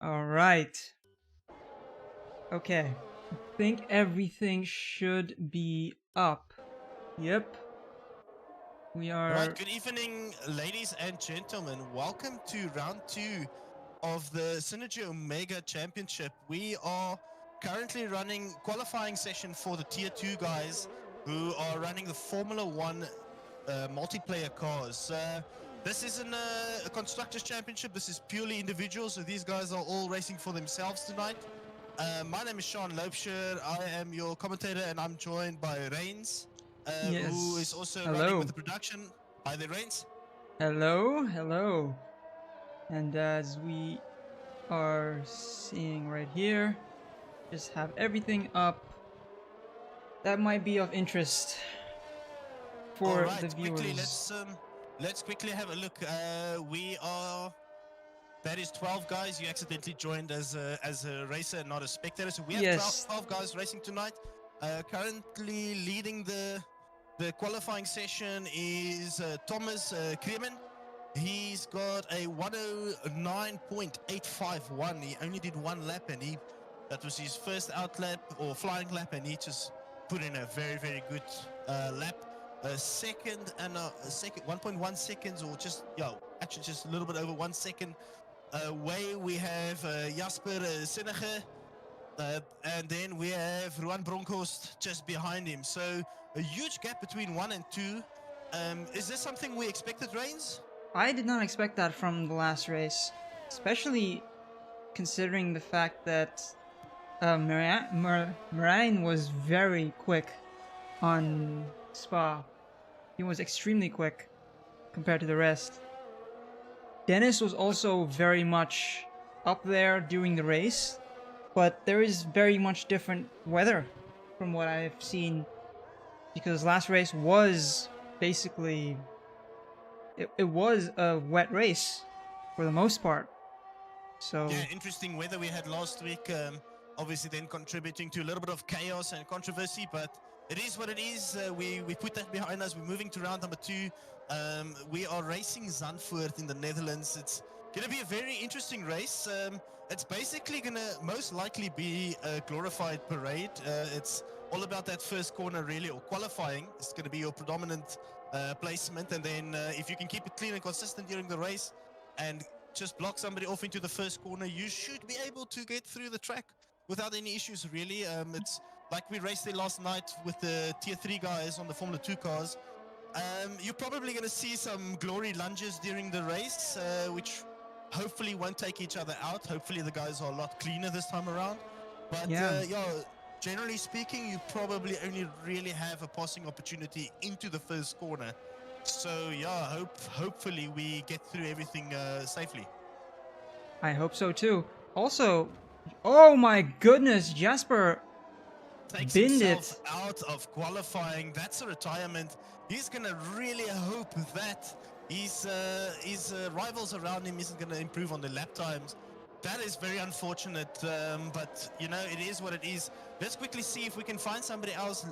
All right. Okay. I think everything should be up. Yep. We All right, are. good evening, ladies and gentlemen. Welcome to round two of the Synergy Omega Championship. We are currently running qualifying session for the Tier 2 guys who are running the Formula 1 multiplayer cars. This isn't a Constructors Championship. This is purely individual, so these guys are all racing for themselves tonight. My name is Sean Loebscher. I am your commentator, and I'm joined by Reigns, who is Yes. also running with Hello. the production. Hi there, Reigns. Hello. Hello. And as we are seeing right here, just have everything up. That might be of interest All for the right, quickly, viewers. let's quickly have a look. We are that is 12 guys. You accidentally joined as a racer, not a spectator. So we have 12, Yes. 12 guys racing tonight. Currently leading the qualifying session is Thomas Kremen. He's got a 109.851. He only did one lap, and that was his first out lap or flying lap, and he just put in a very, very good lap. A second and a second, 1.1 seconds, or actually just a little bit over 1 second away. We have Jasper Sinnige, and then we have Ruan Bronkhorst just behind him. So a huge gap between 1 and 2. Is this something we expected, Reigns? I did not expect that from the last race, especially considering the fact that Marine was very quick on Spa. He was extremely quick compared to the rest. Dennis was also very much up there during the race, but there is very much different weather from what I've seen, because last race was basically it was a wet race for the most part. So Yeah, interesting weather we had last week. Obviously, then contributing to a little bit of chaos and controversy, but it is what it is. We put that behind us. We're moving to round number 2. We are racing Zandvoort in the Netherlands. It's going to be a very interesting race. It's basically going to most likely be a glorified parade. It's all about that first corner, really, or qualifying. It's going to be your predominant placement, and then if you can keep it clean and consistent during the race, and just block somebody off into the first corner, you should be able to get through the track without any issues, really. It's like we raced there last night with the Tier 3 guys on the Formula 2 cars. You're probably going to see some glory lunges during the race, which hopefully won't take each other out. Hopefully the guys are a lot cleaner this time around. But yeah, generally speaking, you probably only really have a passing opportunity into the first corner. So yeah, hopefully we get through everything safely. I hope so too. Also, oh my goodness, Jasper Takes binned himself it. out of qualifying. That's a retirement. He's gonna really hope that his rivals around him isn't gonna improve on the lap times. That is very unfortunate, but you know, it is what it is. Let's quickly see if we can find somebody else.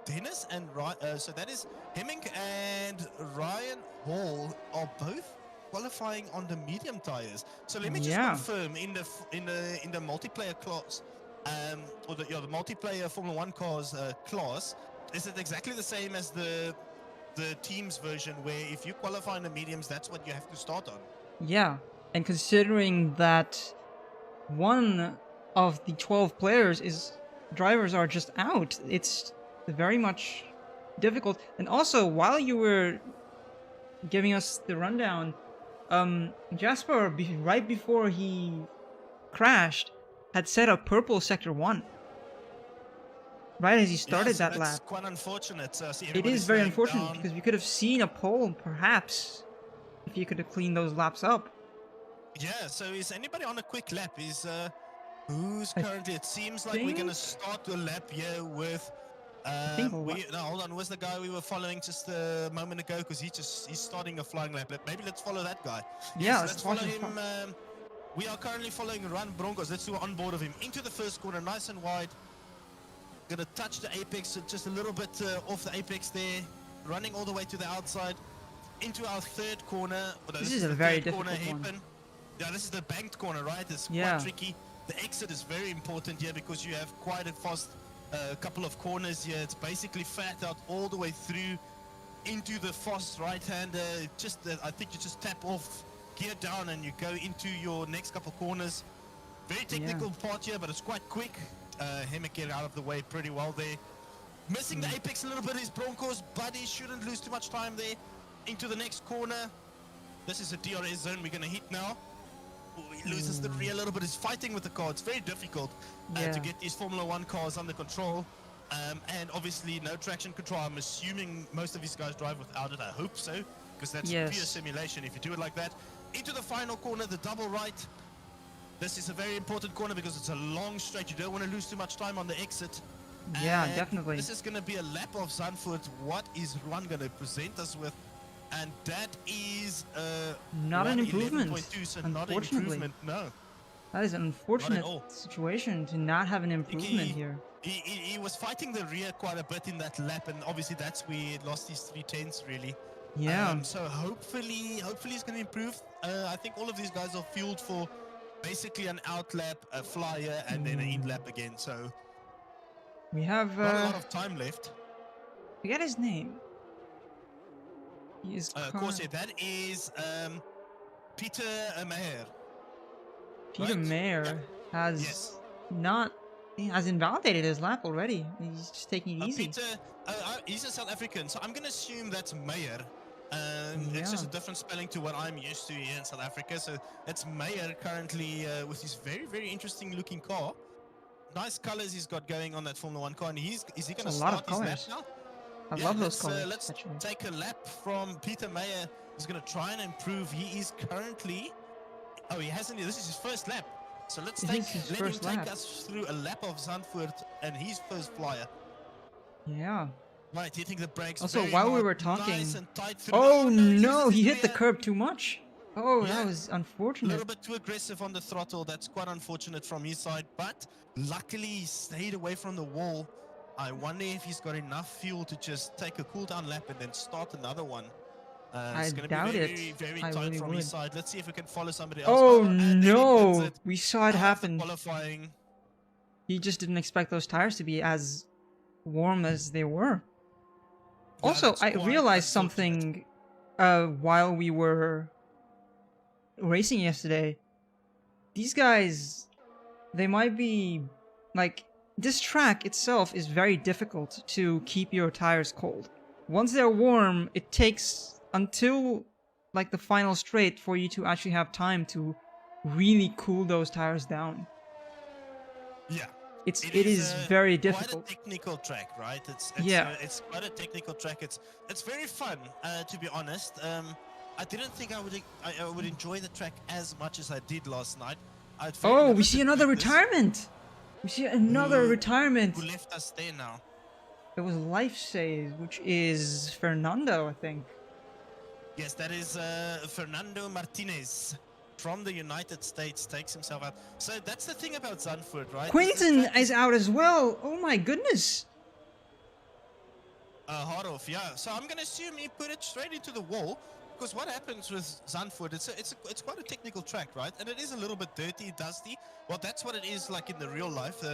Dennis and so that is Hemming and Ryan Hall are both qualifying on the medium tires. So let me just Yeah. confirm in the multiplayer class, or the multiplayer Formula 1 cars class, is it exactly the same as the teams version, where if you qualify in the mediums, that's what you have to start on? Yeah. And considering that one of the 12 players is drivers are just out, it's very much difficult. And also, while you were giving us the rundown, Jasper, right before he crashed, had set up purple sector 1 right as he Yeah, started so that that's lap. quite unfortunate. I see It everybody is very slowing unfortunate down. because we could have seen a pole, perhaps, if you could have cleaned those laps up. Yeah, so is anybody on a quick lap? Is who's I currently? It seems like we're think, gonna start the lap here with I think, no, hold on. Where's the guy we were following just a moment ago? Because he's starting a flying lap. Maybe let's follow that guy. yeah, Yes, let's let's watch follow him. him. We are currently following Run Broncos. Let's do on board of him into the first corner, nice and wide. Gonna touch the apex, just a little bit off the apex there. Running all the way to the outside into our third corner. This is a very difficult one. Yeah, this is the banked corner, right? It's Yeah. quite tricky. The exit is very important here because you have quite a fast couple of corners here. It's basically flat out all the way through into the fast right-hander. I think you just tap off, gear down, and you go into your next couple corners. Very technical part here, but it's quite quick. Hemmick get out of the way pretty well there. Missing the apex a little bit is Broncos, but he shouldn't lose too much time there. Into the next corner. This is a DRS zone we're going to hit now. He loses the rear a little bit. He's fighting with the car. It's very difficult to get these Formula 1 cars under control. And obviously no traction control. I'm assuming most of these guys drive without it. I hope so, because that's pure simulation if you do it like that. Into the final corner, the double right. This is a very important corner because it's a long straight. You don't want to lose too much time on the exit. Yeah, And definitely. This is going to be a lap of Zandvoort. What is Juan going to present us with? And that is not an improvement, 11.2, so unfortunately. not an improvement, no. That is an unfortunate situation to not have an improvement here. He was fighting the rear quite a bit in that lap, and obviously that's where he lost his 3/10 really. Yeah. So hopefully he's going to improve. I think all of these guys are fueled for basically an out lap, a flyer, and then an in lap again. So we have not a lot of time left. Forget his name. He is of course, yeah, that is Peter Meyer. Peter Meyer has he has invalidated his lap already. He's just taking it easy. Peter, he's a South African, so I'm going to assume that's Meyer. It's just a different spelling to what I'm used to here in South Africa. So it's Meyer currently with his very, very interesting looking car. Nice colors he's got going on that Formula 1 car. And is he going to start his lap now? I love those colors. Let's take a lap from Peter Meyer. He's going to try and improve. He is currently... Oh, he hasn't... This is his first lap. So let's let him take us through a lap of Zandvoort and his first flyer. Yeah. Right, hitting the brakes. Also, very while hard, we were talking... nice and tight through. Oh no, he hit the curb too much. Oh, that was A unfortunate. little bit too aggressive on the throttle. That's quite unfortunate from his side. But luckily, he stayed away from the wall. I wonder if he's got enough fuel to just take a cool down lap and then start another one. I It's going to doubt be it. very I tight really from would. his side. Let's see if we can follow somebody else. Oh and no! We saw it happen. Qualifying. He just didn't expect those tires to be as warm as they were. Yeah, Also, I realized something while we were racing yesterday. These guys, they might be like, this track itself is very difficult to keep your tires cold. Once they're warm, it takes until like the final straight for you to actually have time to really cool those tires down. Yeah. It is very difficult. Quite a technical track, right? It's quite a technical track. It's very fun, to be honest. I didn't think I would enjoy the track as much as I did last night. Oh, we see another retirement. We see another retirement. Who left us there now? It was Life Save, which is Fernando, I think. Yes, that is Fernando Martinez from the United States takes himself out. So that's the thing about Zandvoort, right? Quinton is out as well. Oh my goodness. Hard off, yeah. So I'm gonna assume he put it straight into the wall, because what happens with Zandvoort? It's quite a technical track, right? And it is a little bit dirty, dusty. Well, that's what it is like in the real life.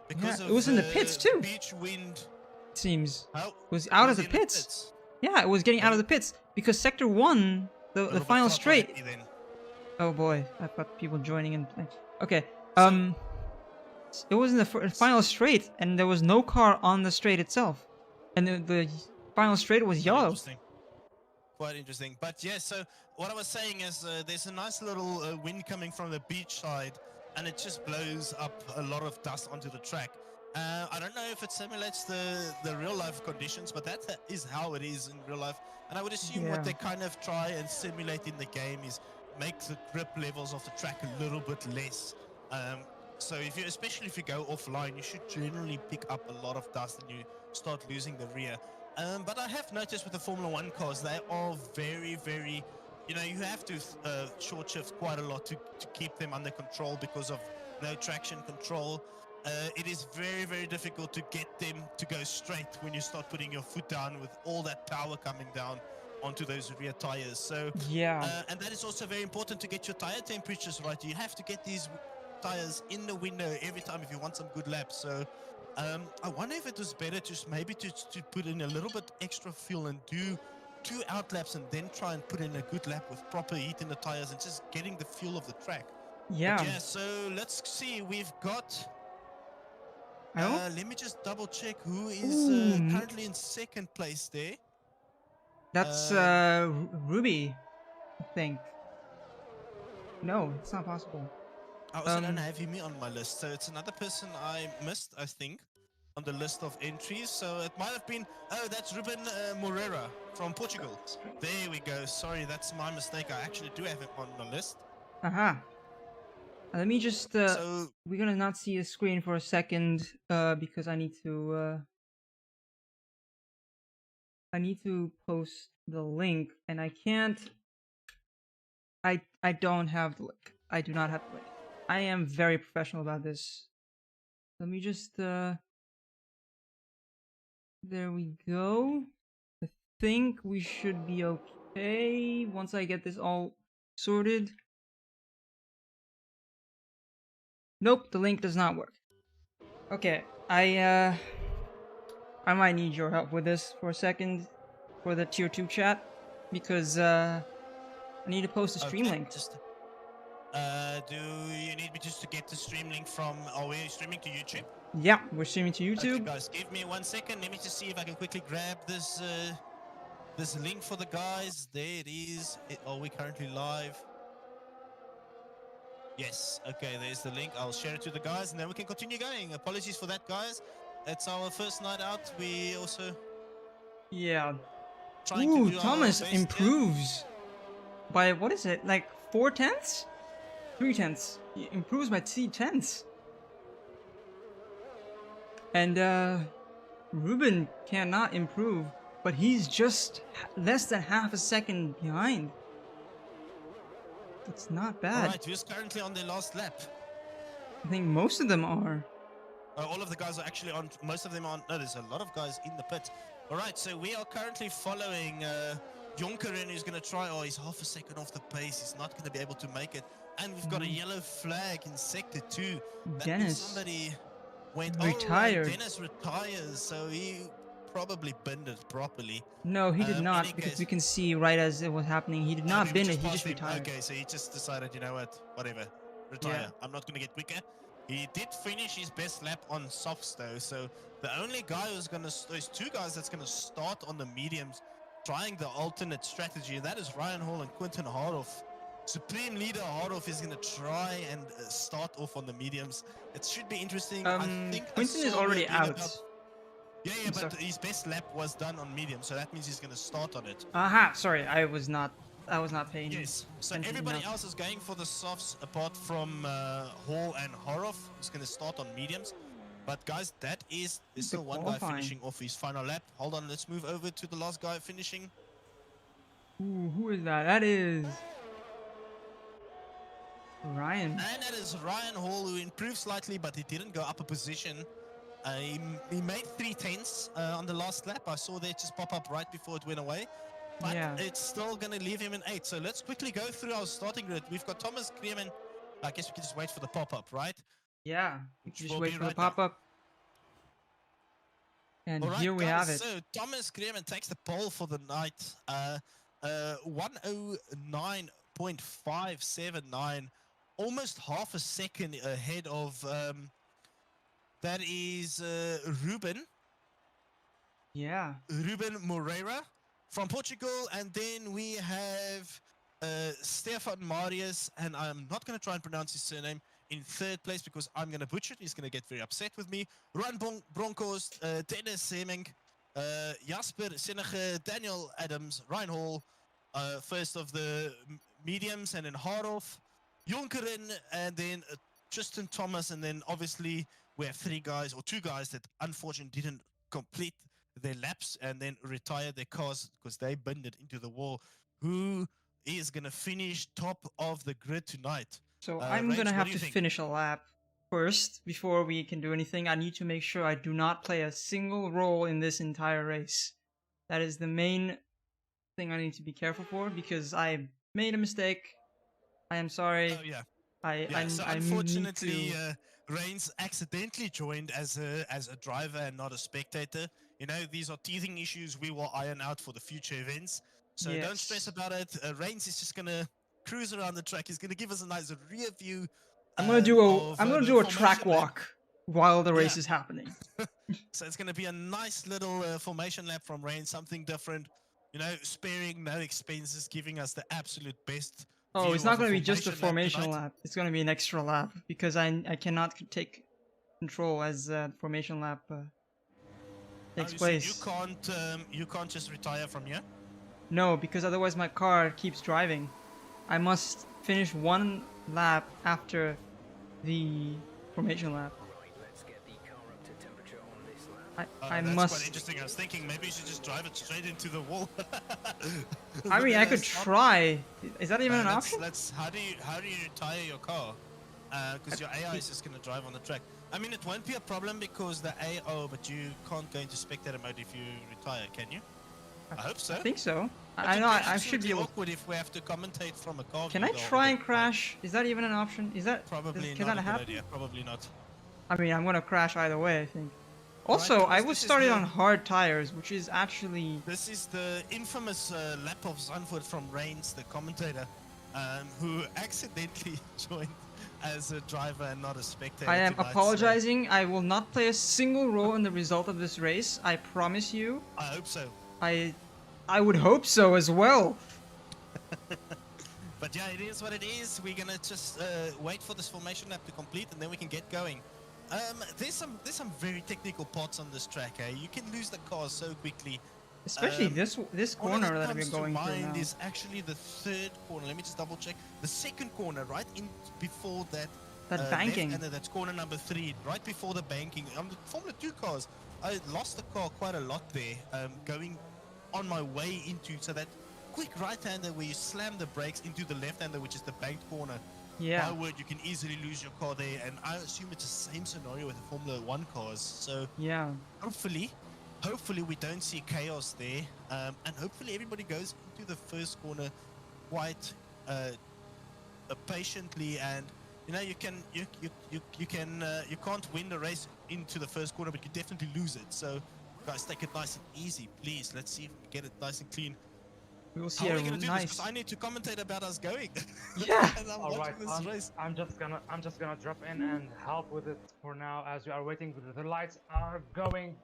Because it was in the pits too. Beach wind. It seems. Oh, it was out of the pits. Yeah, it was getting out of the pits because Sector 1, the final straight. Oh boy, I've got people joining in. Okay, it was in the final straight, and there was no car on the straight itself, and the final straight was yellow. Quite interesting. But yeah, so what I was saying is there's a nice little wind coming from the beach side, and it just blows up a lot of dust onto the track. I don't know if it simulates the real life conditions, but that is how it is in real life. And I would assume what they kind of try and simulate in the game is make the grip levels of the track a little bit less. So especially if you go offline, you should generally pick up a lot of dust and you start losing the rear. But I have noticed with the Formula 1 cars, they are very, very, you have to short shift quite a lot to keep them under control because of no traction control. It is very, very difficult to get them to go straight when you start putting your foot down with all that power coming down. onto those rear tires. So, Yeah. and that is also very important to get your tire temperatures right. You have to get these tires in the window every time if you want some good laps. So, I wonder if it was better to put in a little bit extra fuel and do 2 out laps and then try and put in a good lap with proper heat in the tires and just getting the feel of the track. Yeah. But yeah, so let's see. We've got. I don't. Let me just double check who is Ooh, currently in second place there. that's Ruby, I think. No, it's not possible. I also don't have him on my list, so it's another person I missed, I think, on the list of entries. So it might have been. Oh, that's Ruben Moreira from Portugal. There we go. Sorry, that's my mistake. I actually do have him on the list. Aha. Let me just. So We're gonna not see the screen for a second, because I need to. I need to post the link, and I can't. I don't have the link. I do not have the link. I am very professional about this. Let me just. There we go. I think we should be okay once I get this all sorted. Nope, the link does not work. Okay, I might need your help with this for a second for the tier 2 chat because I need to post a stream link. Just, do you need me just to get the stream link from? Are we streaming to YouTube? Yeah, we're streaming to YouTube. Okay, guys, give me 1 second. Let me just see if I can quickly grab this this link for the guys. There it is. Are we currently live? Yes. Okay, there's the link. I'll share it to the guys, and then we can continue going. Apologies for that, guys. It's our first night out. We also Yeah. trying Ooh, to do Thomas our best improves by what is it? Like 4/10? 3/10. He improves by 3/10. And Ruben cannot improve, but he's just less than half a second behind. That's not bad. All right, who's currently on their last lap? I think most of them are. All of the guys are actually on. Most of them are. No, there's a lot of guys in the pit. All right, so we are currently following Jonkeren, who's going to try. Oh, he's half a second off the pace. He's not going to be able to make it. And we've got a yellow flag in sector 2. That means Dennis somebody went retired. Oh, Dennis retires, so he probably binned it properly. No, he did not, because we can see right as it was happening. He did not bin it. He just retired. Okay, so he just decided, you know what, whatever, retire. Yeah. I'm not going to get quicker. He did finish his best lap on softs though, so the only guy who's going to, there's 2 guys that's going to start on the mediums, trying the alternate strategy, and that is Ryan Hall and Quentin Hardoff. Supreme leader Hardoff is going to try and start off on the mediums. It should be interesting. I think Quentin is already out. Yeah, but his best lap was done on medium, so that means he's going to start on it. Aha, sorry, I was not paying. Yes, so everybody else is going for the softs apart from Hall and Horoff, who's going to start on mediums. But guys, there's still one guy finishing off his final lap. Hold on, let's move over to the last guy finishing. Ooh, who is that? That is Ryan. And that is Ryan Hall, who improved slightly, but he didn't go up a position. He made 3/10 on the last lap. I saw that just pop up right before it went away. But it's still going to leave him in 8. So let's quickly go through our starting grid. We've got Thomas Kreeman. I guess we can just wait for the pop-up, right? Yeah, we can just wait for the pop-up. And here we have it. So Thomas Kreeman takes the pole for the night. 109.579. Almost half a second ahead of... that is Ruben. Yeah. Ruben Moreira from Portugal. And then we have Stefan Marius. And I'm not going to try and pronounce his surname in 3rd place because I'm going to butcher it. He's going to get very upset with me. Ruan Broncos, Dennis Hemming, Jasper Sinnige, Daniel Adams, Ryan Hall, first of the mediums, and then Hardoff, Jonkeren, and then Tristan Thomas, and then obviously we have 2 guys that unfortunately didn't complete their laps and then retired their cars because they binned it into the wall. Who is going to finish top of the grid tonight? So I'm going to have to finish a lap first before we can do anything. I need to make sure I do not play a single role in this entire race. That is the main thing I need to be careful for because I made a mistake. I am sorry. Oh yeah. I Yeah, so I need unfortunately, to. Reigns accidentally joined as a driver and not a spectator. You know, these are teething issues we will iron out for the future events. So don't stress Yes. about it. Reigns is just gonna cruise around the track. He's gonna give us a nice rear view I'm of gonna the do a track formation lap. walk while the Yeah, race is happening. so it's gonna be a nice little formation lap from Reigns, something different. You know, sparing no expenses, giving us the absolute best Oh, it's view not of a gonna be just a formation lap formation tonight. lap. It's gonna be an extra lap because I cannot take control as formation lap Oh, takes so place. you can't just retire from here. No, because otherwise my car keeps driving. I must finish one lap after the formation lap. I That's quite must. interesting. I was thinking maybe you should just drive it straight into the wall. I But mean, then I I could stopped. try. Is that even an Let's option? let's how do you retire your car? Because your AI is just gonna drive on the track. I mean, it won't be a problem because the AO, but you can't go into spectator mode if you retire, can you? I hope I so. think so. It I would know. be I should be absolutely able. awkward if we have to commentate from a car Can view I try the and whole time. crash? Is that even an option? Is that? Probably Can not that a good happen? idea. Probably not. I mean, I'm gonna crash either way. I think. All right, Also, I guys, was started on hard tires, which is actually. this is the infamous lap of Zandvoort from Reigns, the commentator, who accidentally joined as a driver and not a spectator I am tonight. apologizing. I will not play a single role in the result of this race. I promise you. So I hope so. I I would hope so as well. But yeah, it is what it is. We're gonna just wait for this formation lap to complete, and then we can get going. There's some very technical parts on this track. You can lose the car so quickly. Especially this One corner that that we're comes to going through mind now. is actually the third corner. Let me just double check. The second corner, right in before that. That banking. Left-hander, that's corner number 3, right before the banking. On the Formula 2 cars, I lost the car quite a lot there, going on my way into, so that quick right-hander where you slam the brakes into the left-hander, which is the banked corner. Yeah. My word, you can easily lose your car there, and I assume it's the same scenario with the Formula 1 cars. So Yeah. hopefully we don't see chaos there, and hopefully everybody goes into the first corner quite patiently, and you know you can't win the race into the first corner, but you definitely lose it. So guys, take it nice and easy, please. Let's see if we can get it nice and clean. We will see How are a we gonna do this? nice. Because I need to commentate about us going. Yeah. And I'm All right, watching this race. I'm just gonna drop in and help with it for now as we are waiting. The lights are going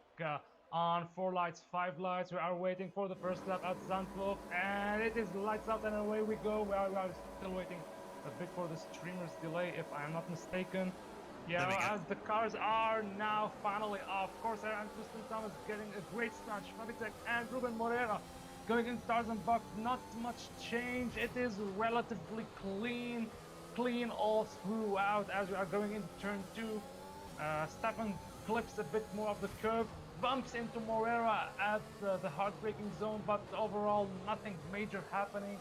on 4 lights, 5 lights. We are waiting for the first lap at Zandvoort, and it is lights out and away we go. We are still waiting a bit for the streamer's delay, if I am not mistaken. There we go. Yeah, as the cars are now finally off. Corsair and Tristan Thomas getting a great start. Fabitek and Ruben Moreira going in stars and bucks, not much change. It is relatively clean all throughout as we are going into turn 2. Stefan clips a bit more of the curve, bumps into Moreira at the heartbreaking zone, but overall nothing major happening.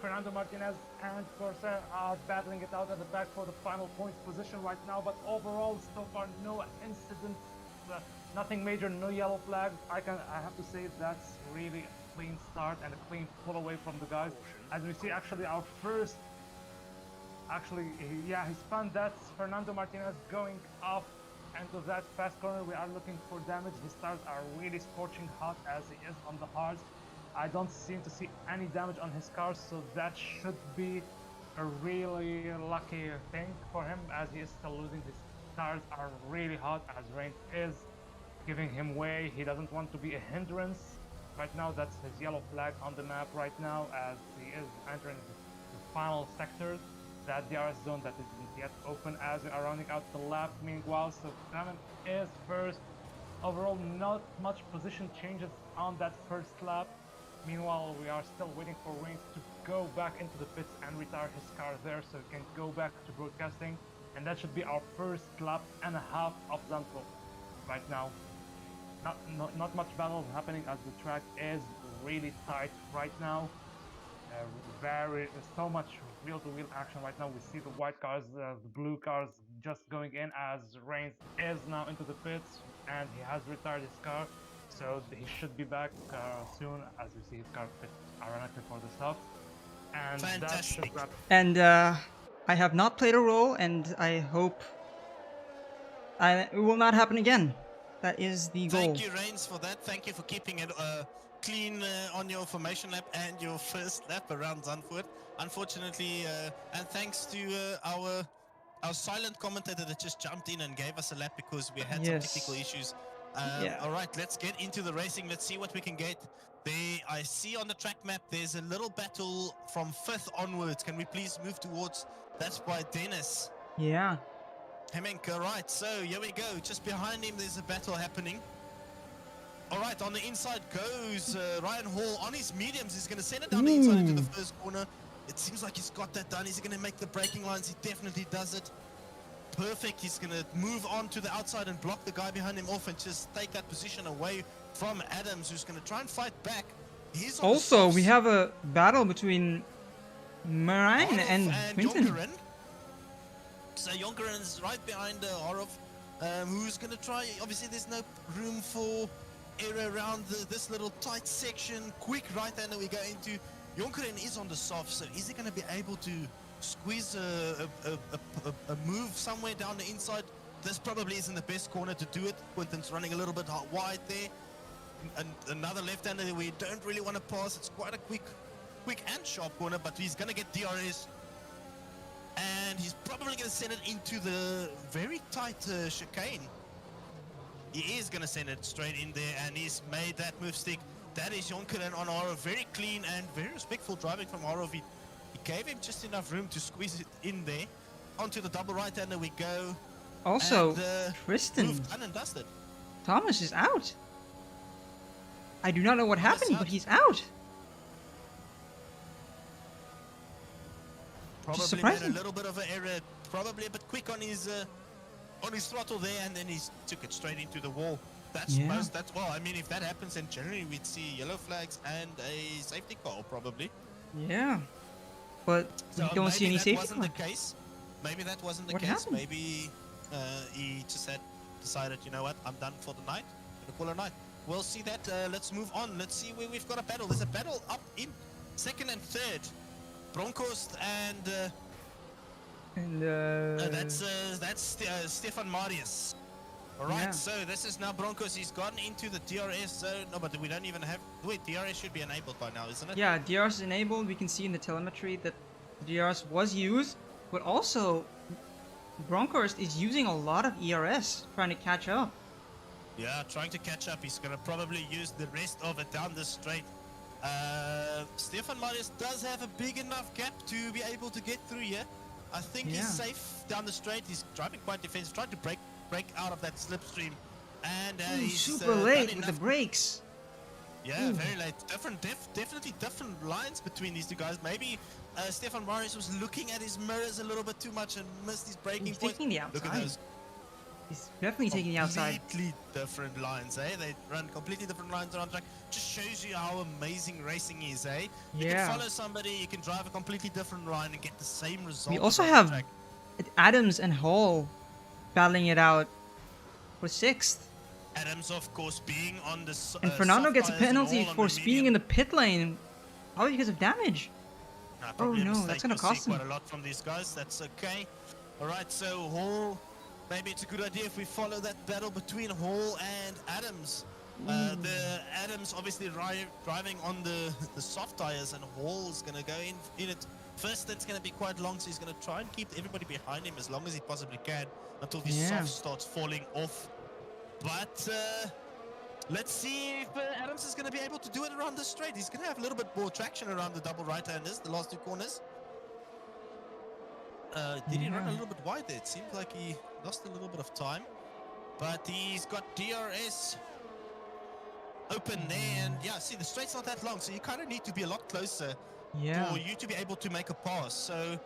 Fernando Martinez and Corsair are battling it out at the back for the final points position right now, but overall so far no incidents, nothing major, no yellow flags. I have to say that's really a clean start and a clean pull away from the guys. As we see actually our first, he spun. That's Fernando Martinez going off into that fast corner. We are looking for damage. His tires are really scorching hot as he is on the hards. I don't seem to see any damage on his car, so that should be a really lucky thing for him as he is still losing. His tires are really hot as rain is giving him way. He doesn't want to be a hindrance. Right now that's his yellow flag on the map right now as he is entering the final sectors. That DRS zone that isn't yet open as we are rounding out the lap. Meanwhile, so Clement is first. Overall, not much position changes on that first lap. Meanwhile, we are still waiting for Reigns to go back into the pits and retire his car there so he can go back to broadcasting. And that should be our first lap and a half of Zandvoort right now. Not much battle happening as the track is really tight right now. So much wheel-to-wheel action right now. We see the white cars, the blue cars just going in as Reigns is now into the pits and he has retired his car. so he should be back soon. As you see, his car fit ironically for the soft, and that should Fantastic. wrap. And I have not played a role, and I hope it will not happen again. That is the goal. Thank you, Reigns, for that. Thank you for keeping it clean on your formation lap and your first lap around Zandvoort. Unfortunately, and thanks to our silent commentator that just jumped in and gave us a lap because we had some technical issues. Yeah. All right, let's get into the racing. Let's see what we can get. There, I see on the track map, there's a little battle from 5th onwards. Can we please move towards? That's by Dennis. Yeah. Hemenka, right, so here we go. Just behind him, there's a battle happening. All right, on the inside goes Ryan Hall on his mediums. He's going to send it down the inside into the first corner. It seems like he's got that done. Is he going to make the braking lines? He definitely does it. Perfect. He's going to move on to the outside and block the guy behind him off and just take that position away from Adams, who's going to try and fight back. He's on Also, the we softs. have a battle between Marijn Horov and Quinten. Jonkeren. So Jonkeren is right behind Horov, who's going to try. Obviously, there's no room for error around this little tight section. Quick right-hander we go into. Jonkeren is on the soft, so is he going to be able to squeeze a move somewhere down the inside? This probably isn't the best corner to do it. Quinten's running a little bit wide there. And another left-hander that we don't really want to pass. It's quite a quick and sharp corner, but he's going to get DRS. And he's probably going to send it into the very tight chicane. He is going to send it straight in there, and he's made that move stick. That is Jonkeren on Horov. Very clean and very respectful driving from Horov. He gave him just enough room to squeeze it in there. Onto the double right-hander we go. Also, And, Tristan move done and dusted. Thomas is out. I do not know what Thomas happened, out. but he's out. Probably made a surprising. little bit of an error. Probably a bit quick on his throttle there, and then he took it straight into the wall. That's Yeah. well, I mean, if that happens, then generally we'd see yellow flags and a safety car, probably. Yeah. But we So don't see maybe any that safety wasn't car. the case. Maybe that wasn't the What case. happened? Maybe he just had decided, you know what, I'm done for the night. I'm gonna call it a night. We'll see that. Let's move on. Let's see where we've got a battle. There's a battle up in 2nd and 3rd. Bronkhorst and that's Stefan Marius. All right, Yeah. so this is now Broncos. He's gotten into the DRS zone. No, but we don't even have. Wait, DRS should be enabled by now, isn't it? Yeah, DRS is enabled. We can see in the telemetry that DRS was used, but also Bronkhorst is using a lot of ERS trying to catch up. Yeah, trying to catch up. He's gonna probably use the rest of it down the straight. Stefan Marius does have a big enough gap to be able to get through here. I think Yeah. he's safe down the straight. He's driving quite defensive, trying to break out of that slipstream, and Ooh, he's super done late with the enough. brakes. Yeah, Ooh. very late. Definitely different lines between these two guys. Maybe Stefan Marius was looking at his mirrors a little bit too much and missed his braking He's points. taking the Look at outside. those He's definitely taking the outside. completely different lines, eh? They run completely different lines around track. Just shows you how amazing racing is, eh? You Yeah. can follow somebody, you can drive a completely different line and get the same result. We also around the have track. Adams and Hall battling it out for 6th. Adams, of course, being on the And Fernando soft gets a tires and penalty all on for the speeding medium. in the pit lane, probably because of damage. Probably a no, mistake. that's gonna We'll see cost him. quite a lot from these guys. That's okay. All right, so Hall. Maybe it's a good idea if we follow that battle between Hall and Adams. The Adams obviously driving on the soft tires, and Hall's gonna go in it. First, that's gonna be quite long, so he's gonna try and keep everybody behind him as long as he possibly can until the Yeah. soft starts falling off. But let's see if Adams is going to be able to do it around the straight. He's going to have a little bit more traction around the double right-handers, the last two corners. Did he run a Yeah. little bit wide there? It seemed like he lost a little bit of time. But he's got DRS open there. And yeah, see, the straight's not that long, so you kind of need to be a lot closer Yeah. for you to be able to make a pass. So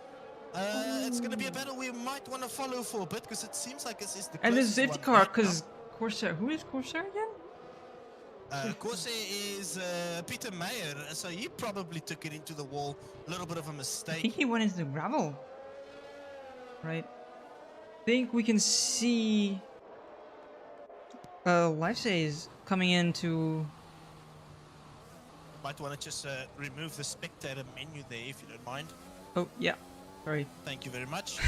it's going to be a battle we might want to follow for a bit, because it seems like this is the And there's a closest safety one car right now. because Corsair. Who is Corsair again? Corsair is Peter Meyer, so he probably took it into the wall. A little bit of a I think mistake. he went into the gravel. Right. Think we can see Lifesay is coming in to. Might want to just remove the spectator menu there if you don't mind. Oh yeah, sorry. Thank you very much.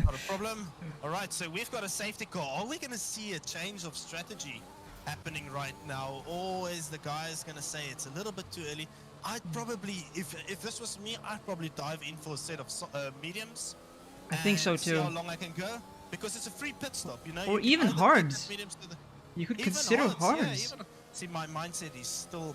Not a problem. All right, so we've got a safety car. Are we going to see a change of strategy happening right now? Or is the guys going to say it's a little bit too early? I'd probably, if this was me, I'd probably dive in for a set of mediums. I think so and see too. how long I can go. Because it's a free pit stop, you know? Or You can even either take hards. the mediums to the- You could Even consider hards. Yeah, even, see, my mindset is still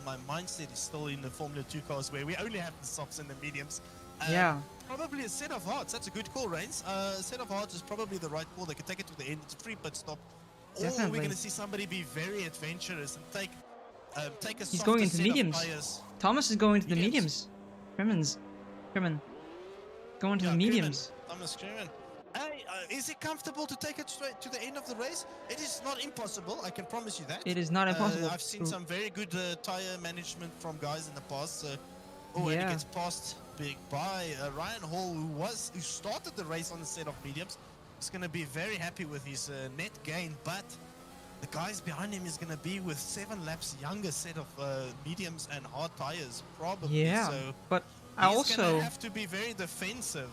in the Formula 2 cars where we only have the softs and the mediums. Yeah. Probably a set of hards. That's a good call, Reigns. A set of hards is probably the right call. They can take it to the end. It's a free pit stop. Or Definitely. we're going to see somebody be very adventurous and take a He's softer going into set mediums. of tires. Thomas is going to the Mediums. mediums. Kremen. Going to Yeah, the mediums. Thomas Kremen. Hey, is it comfortable to take it straight to the end of the race? It is not impossible. I can promise you that. It is not impossible. I've seen some very good tire management from guys in the past. And he Yeah. gets passed big by Ryan Hall, who started the race on a set of mediums. He's going to be very happy with his net gain, but the guys behind him is going to be with 7 laps younger set of mediums and hard tires, probably. Yeah. So But I he's also going to have to be very defensive.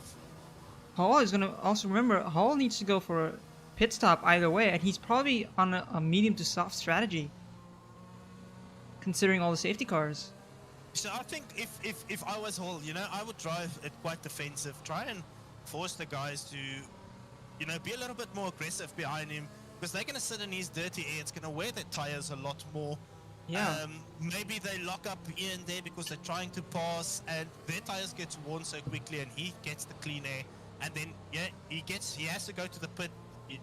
Hall is gonna also remember Hall needs to go for a pit stop either way, and he's probably on a medium to soft strategy, considering all the safety cars. So I think if I was Hall, you know, I would drive it quite defensive. Try and force the guys to, you know, be a little bit more aggressive behind him, because they're going to sit in his dirty air. It's going to wear their tires a lot more. Yeah. Maybe they lock up here and there because they're trying to pass, and their tires gets worn so quickly, and he gets the clean air, and then he has to go to the pit.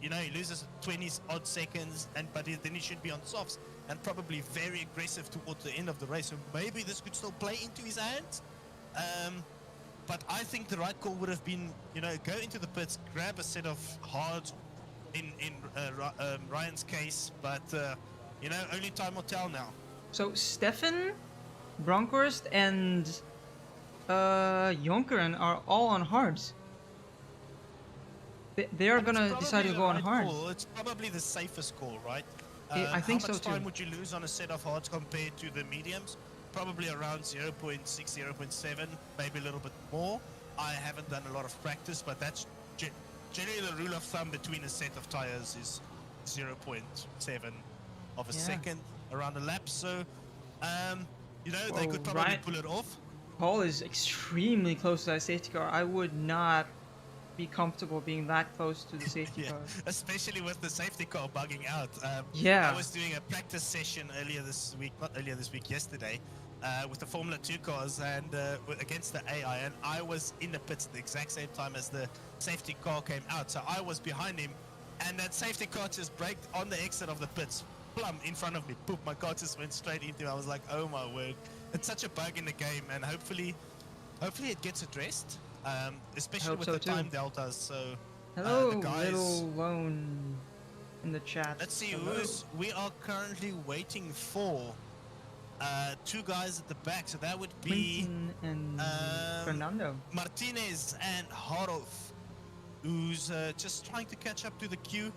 You know, he loses 20 odd seconds, but then he should be on softs and probably very aggressive towards the end of the race. So maybe this could still play into his hands. But I think the right call would have been, you know, go into the pits, grab a set of hards in Ryan's case. But, you know, only time will tell now. So Stefan, Bronkhorst, and Jonkeren are all on hards. They are But it's gonna probably decide to the go on right hard. call. It's probably the safest call, right? I think how so much too. time would you lose on a set of hards compared to the mediums? Probably around 0.6, 0.7, maybe a little bit more. I haven't done a lot of practice, but that's generally the rule of thumb between a set of tires is 0.7 of a second around a lap. So, you know, they could probably Ryan- pull it off. Hall is extremely close to that safety car. I would not be comfortable being that close to the safety Yeah, car. especially with the safety car bugging out. Yeah. I was doing a practice session yesterday, with the Formula 2 cars and against the AI, and I was in the pits at the exact same time as the safety car came out. So I was behind him, and that safety car just braked on the exit of the pits, plumb in front of me. Poop, my car just went straight into him. I was like, oh my word. It's such a bug in the game, and hopefully it gets addressed. Especially with so the too. time deltas. So Hello, the guys, little lone in the chat. let's see Hello. we are currently waiting for 2 guys at the back. So that would be Quinton and Fernando. Martinez and Harov, who's just trying to catch up to the queue.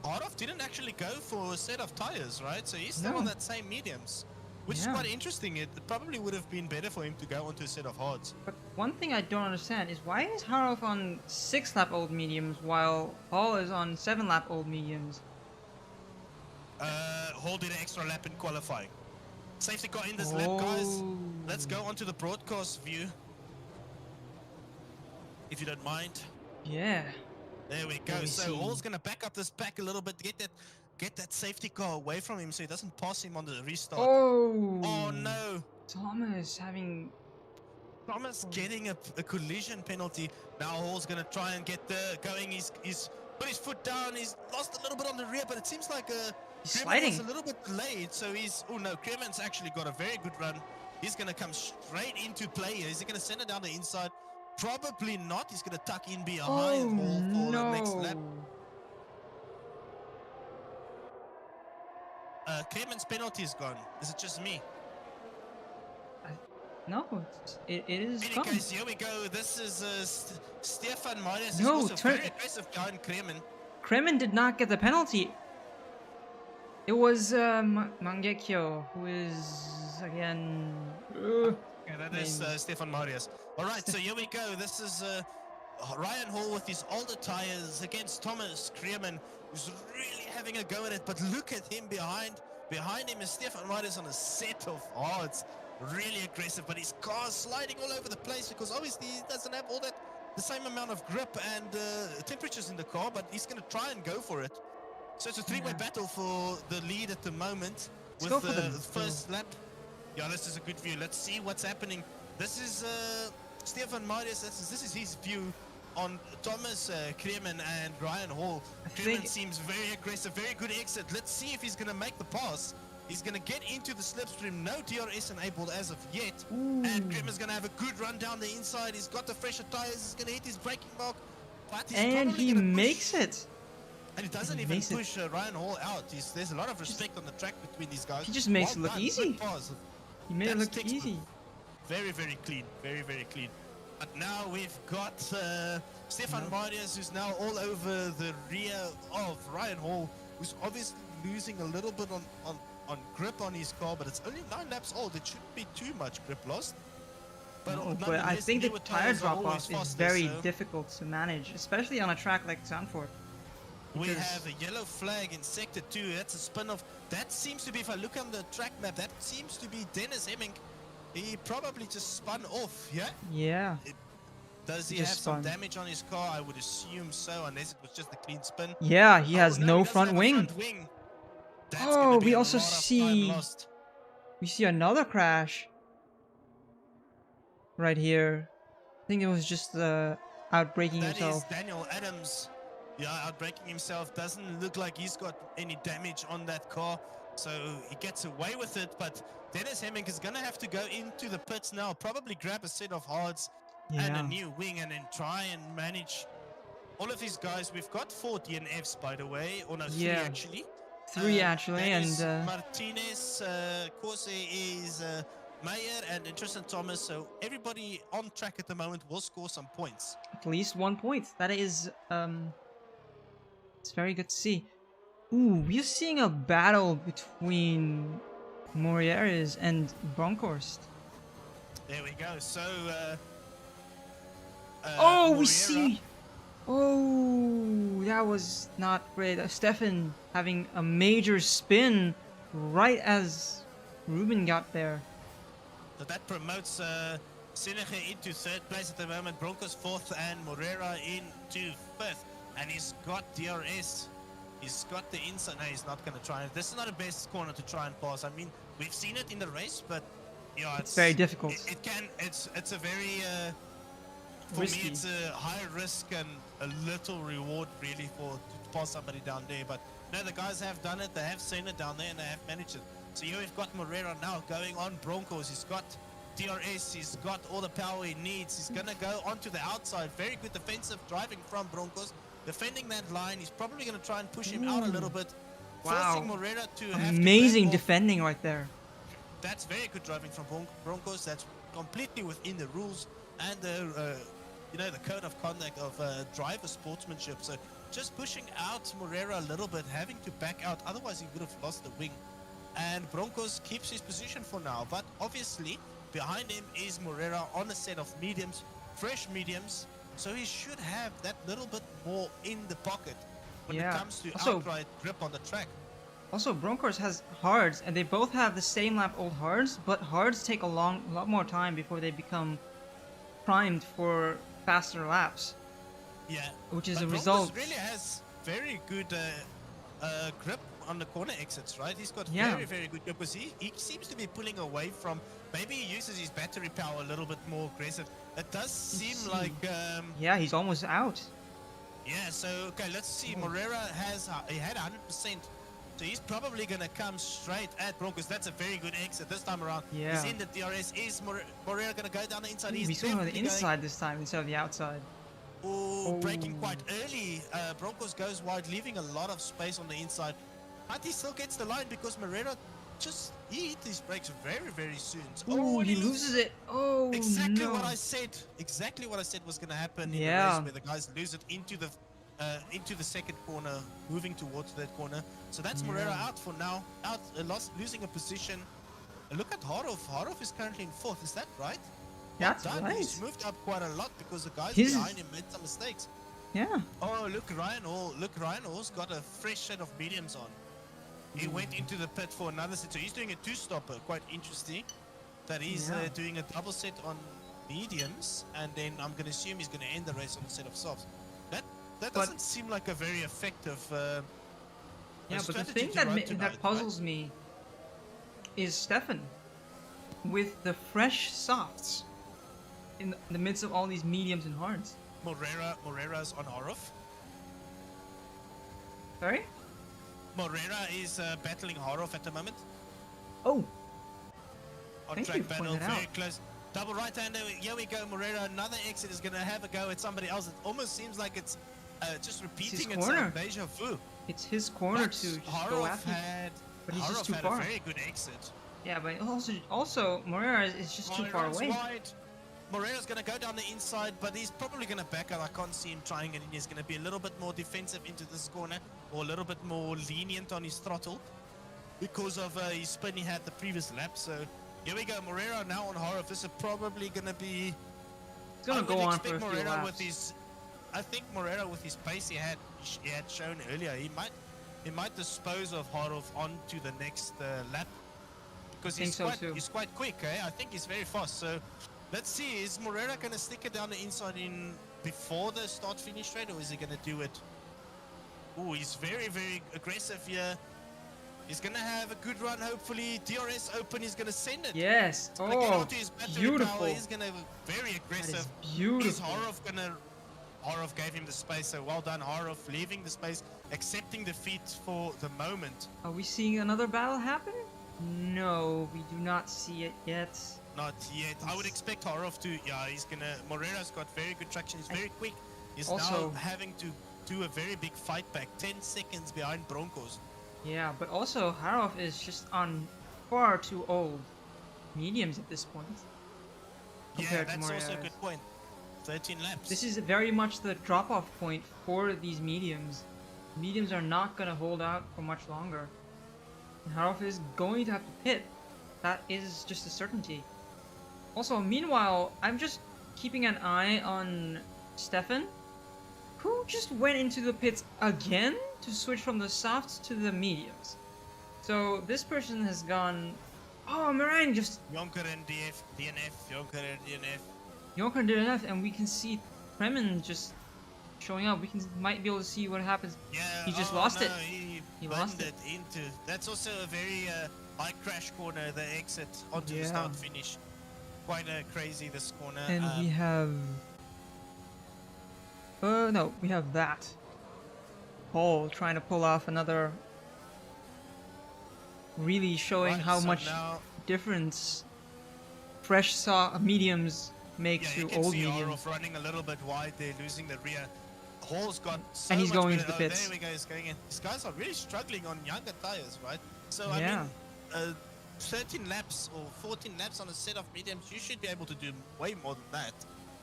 Harov didn't actually go for a set of tires, right? So he's still No. on that same mediums, which is Yeah. quite interesting. It probably would have been better for him to go onto a set of hards. But one thing I don't understand is why is Harov on 6-lap old mediums while Hall is on 7-lap old mediums? Hall did an extra lap in qualifying. Safety car in this lap, guys. Oh. Let's go onto the broadcast view, if you don't mind. Yeah. There we go. Let me So see. Hall's gonna back up this pack a little bit, get that safety car away from him so he doesn't pass him on the restart. Oh. Oh no! Thomas having. Thomas getting a collision penalty. Now Hall's gonna try and get going. He's put his foot down. He's lost a little bit on the rear, but it seems like He's Kremen sliding. was a little bit delayed. So oh no, Kremen's actually got a very good run. He's gonna come straight into play here. Is he gonna send it down the inside? Probably not. He's gonna tuck in behind Hall for the next lap. Kremen's penalty is gone. Is it just me? No, it is In any gone. case, here we go. This is Stefan Mares. No, is also turn- very aggressive behind Kremen. Kremen did not get the penalty. It was Mangekyo, who is again. Yeah, that is Name. Stefan Marius. All right, so here we go. This is Ryan Hall with his older tires against Thomas Kreeman, who's really having a go at it. But look at him behind. Behind him is Stefan Marius on a set of hards. Really aggressive, but his car's sliding all over the place because obviously he doesn't have all that the same amount of grip and temperatures in the car, but he's going to try and go for it. So it's a three-way battle for the lead at the moment. Let's go with for the the first lap. Yeah, this is a good view. Let's see what's happening. This is Stefan Marius. This is his view on Thomas Kreeman and Ryan Hall. Kreeman seems very aggressive, very good exit. Let's see if he's going to make the pass. He's going to get into the slipstream. No DRS enabled as of yet. Ooh. And Kreeman's going to have a good run down the inside. He's got the fresher tires. He's going to hit his braking mark. But he's And probably he gonna makes push. it. And he doesn't even push Ryan Hall out. There's a lot of respect on the track between these guys. He just makes Well it look done. easy. Good pass. He made it That's look textbook. easy. Very, very clean. Very, very clean. But now we've got Stefan Marius, who's now all over the rear of Ryan Hall, who's obviously losing a little bit on grip on his car, but it's only 9 laps old. It shouldn't be too much grip lost. But I nonetheless, think the newer tire tires are drop always off is faster, very so difficult to manage, especially on a track like Zandvoort. We because- have a yellow flag in sector 2. That's a spin off. That seems to be, if I look on the track map, that seems to be Dennis Hemming. He probably just spun off, yeah? Yeah. Does he Just have some spun. damage on his car? I would assume so, unless it was just a clean spin. Yeah, he has Oh, no he doesn't front have a wing. front wing. That's Oh, gonna be we a also lot of time see- lost. We see another crash. Right here. I think it was just outbreaking That is himself. Daniel Adams. Yeah, outbreaking himself. Doesn't look like he's got any damage on that car. So he gets away with it. But Dennis Hemming is going to have to go into the pits now. Probably grab a set of hards and a Yeah. new wing and then try and manage all of these guys. We've got 4 DNFs, by the way. Or no, 3 Yeah. actually. 3 actually, that and is Martinez, Corse is Meyer, and then Tristan Thomas. So everybody on track at the moment will score some points. at least 1 point. That is it's very good to see. Ooh, we're seeing a battle between Morieres and Bronkhorst. There we go. So, Oh, we Moreira- see. Oh, that was not great. Stefan having a major spin right as Ruben got there. So that promotes Senege into 3rd place at the moment. Broncos 4th and Moreira into 5th. And he's got DRS. He's got the inside. No, he's not going to try it. This is not the best corner to try and pass. I mean, we've seen it in the race, but yeah, It's very difficult. It can. It's a very. For Risky. me, it's a high risk and a little reward, really, to pass somebody down there. But no, the guys have done it. They have seen it down there, and they have managed it. So here we've got Moreira now going on Broncos. He's got DRS. He's got all the power he needs. He's going to go onto the outside. Very good defensive driving from Broncos. Defending that line. He's probably going to try and push him out a little bit. Wow. Forcing Moreira to have to Amazing back off. defending right there. That's very good driving from Broncos. That's completely within the rules and the the code of conduct of driver sportsmanship. So just pushing out Moreira a little bit, having to back out. Otherwise, he would have lost the wing. And Broncos keeps his position for now. But obviously, behind him is Moreira on a set of mediums, fresh mediums. So he should have that little bit more in the pocket when it Yeah. comes to Also- outright grip on the track. Also, Bronkhorst has hards, and they both have the same lap old hards, but hards take a lot more time before they become primed for faster laps. Yeah, Which is but a Broncos result. really has very good grip on the corner exits, right? He's got Yeah. very, very good grip because he seems to be pulling away from. Maybe he uses his battery power a little bit more aggressive. It does seem see. like. Yeah, he's almost out. Yeah. So okay, let's see. Moreira he had 100%. So he's probably gonna come straight at Broncos. That's a very good exit this time around. Yeah. He's in the DRS. Is Moreira gonna go down the inside? Ooh, He's we saw him on the definitely going- inside this time instead of the outside. Braking Oh. quite early. Broncos goes wide, leaving a lot of space on the inside. But he still gets the line because Moreira he hit his brakes very, very soon. Ooh, and he loses it. Oh, Exactly no. what I said. Exactly what I said was going to happen in Yeah. the race where the guys lose it into the into the second corner, moving towards that corner. So that's Yeah. Moreira out for now, out losing a position. Look at Harov. Harov is currently in 4th. Is that right? Well That's done. right. He's moved up quite a lot because the guys His- behind him made some mistakes. Yeah. Oh, look, Ryan Hall. Look, Ryan Hall's got a fresh set of mediums on. He went into the pit for another set. So he's doing a 2-stopper. Quite interesting that he's Yeah. doing a double set on mediums. And then I'm going to assume he's going to end the race on a set of softs. That But- doesn't seem like a very effective Yeah, but the strategy thing to that run tonight, that puzzles me is Stefan with the fresh softs in the midst of all these mediums and hards. Moreira's on Harov. Sorry? Moreira is battling Harov at the moment. Oh, On Thank track you for battle, pointing that very out. close. Double right-hander, here we go, Moreira. Another exit is going to have a go at somebody else. It almost seems like it's just repeating corner. itself, deja vu. it's his corner But to just go Harov after. had, but he's just Harov too had far. a very good exit. Yeah, but also Moreira is just too far Moreira's away. wide. Moreira's going to go down the inside, but he's probably going to back out. I can't see him trying it, and he's going to be a little bit more defensive into this corner, or a little bit more lenient on his throttle because of his spin he had the previous lap. So here we go, Moreira now on Harov. This is probably going to be... It's gonna I go would on expect for a few Moreira with laps. his, I think Moreira with his pace he had shown earlier, he might dispose of Harov onto the next lap because think so too. he's quite quick. I think he's very fast. So let's see, is Moreira going to stick it down the inside in before the start finish straight, or is he going to do it? Oh, he's very aggressive here. He's going to have a good run, hopefully. DRS open, he's going to send it. Yes. Gonna get Oh, onto his battery beautiful. power. He's gonna very That aggressive. is Is beautiful. Harov gave him the space, so well done Harov, leaving the space, accepting defeat for the moment. Are we seeing another battle happen? No, we do not see it yet. Not yet. I would expect Harov to, Moreira's got very good traction, he's very quick. He's Also- now having to do a very big fight back, 10 seconds behind Broncos. Yeah, but also Harov is just on far too old mediums at this point. Yeah, Compared to that's also a Moreira's. good point. 13 laps. This is very much the drop-off point for these mediums. Mediums are not gonna hold out for much longer. And Harov is going to have to pit. That is just a certainty. Also, meanwhile, I'm just keeping an eye on Stefan, who just went into the pits again to switch from the softs to the mediums. So this person has gone, oh, Meringue just Jonker and DNF, Jonker and DNF. Jonker did enough, and we can see Kremen just showing up. We might be able to see what happens. Yeah, He just oh, lost no, it. He lost burned it into. That's also a very high crash corner. The exit onto the Yeah. start finish. Quite crazy this corner. And we have... no, we have that. Paul trying to pull off another... Really showing right, how so much now, difference fresh make yeah, to you can old see mediums. Harov running a little bit wide there, losing the rear. Hall's got so And he's much going better- into the pits. There we go. He's going in. These guys are really struggling on younger tires, right? So Yeah. I mean, 13 laps or 14 laps on a set of mediums, you should be able to do way more than that.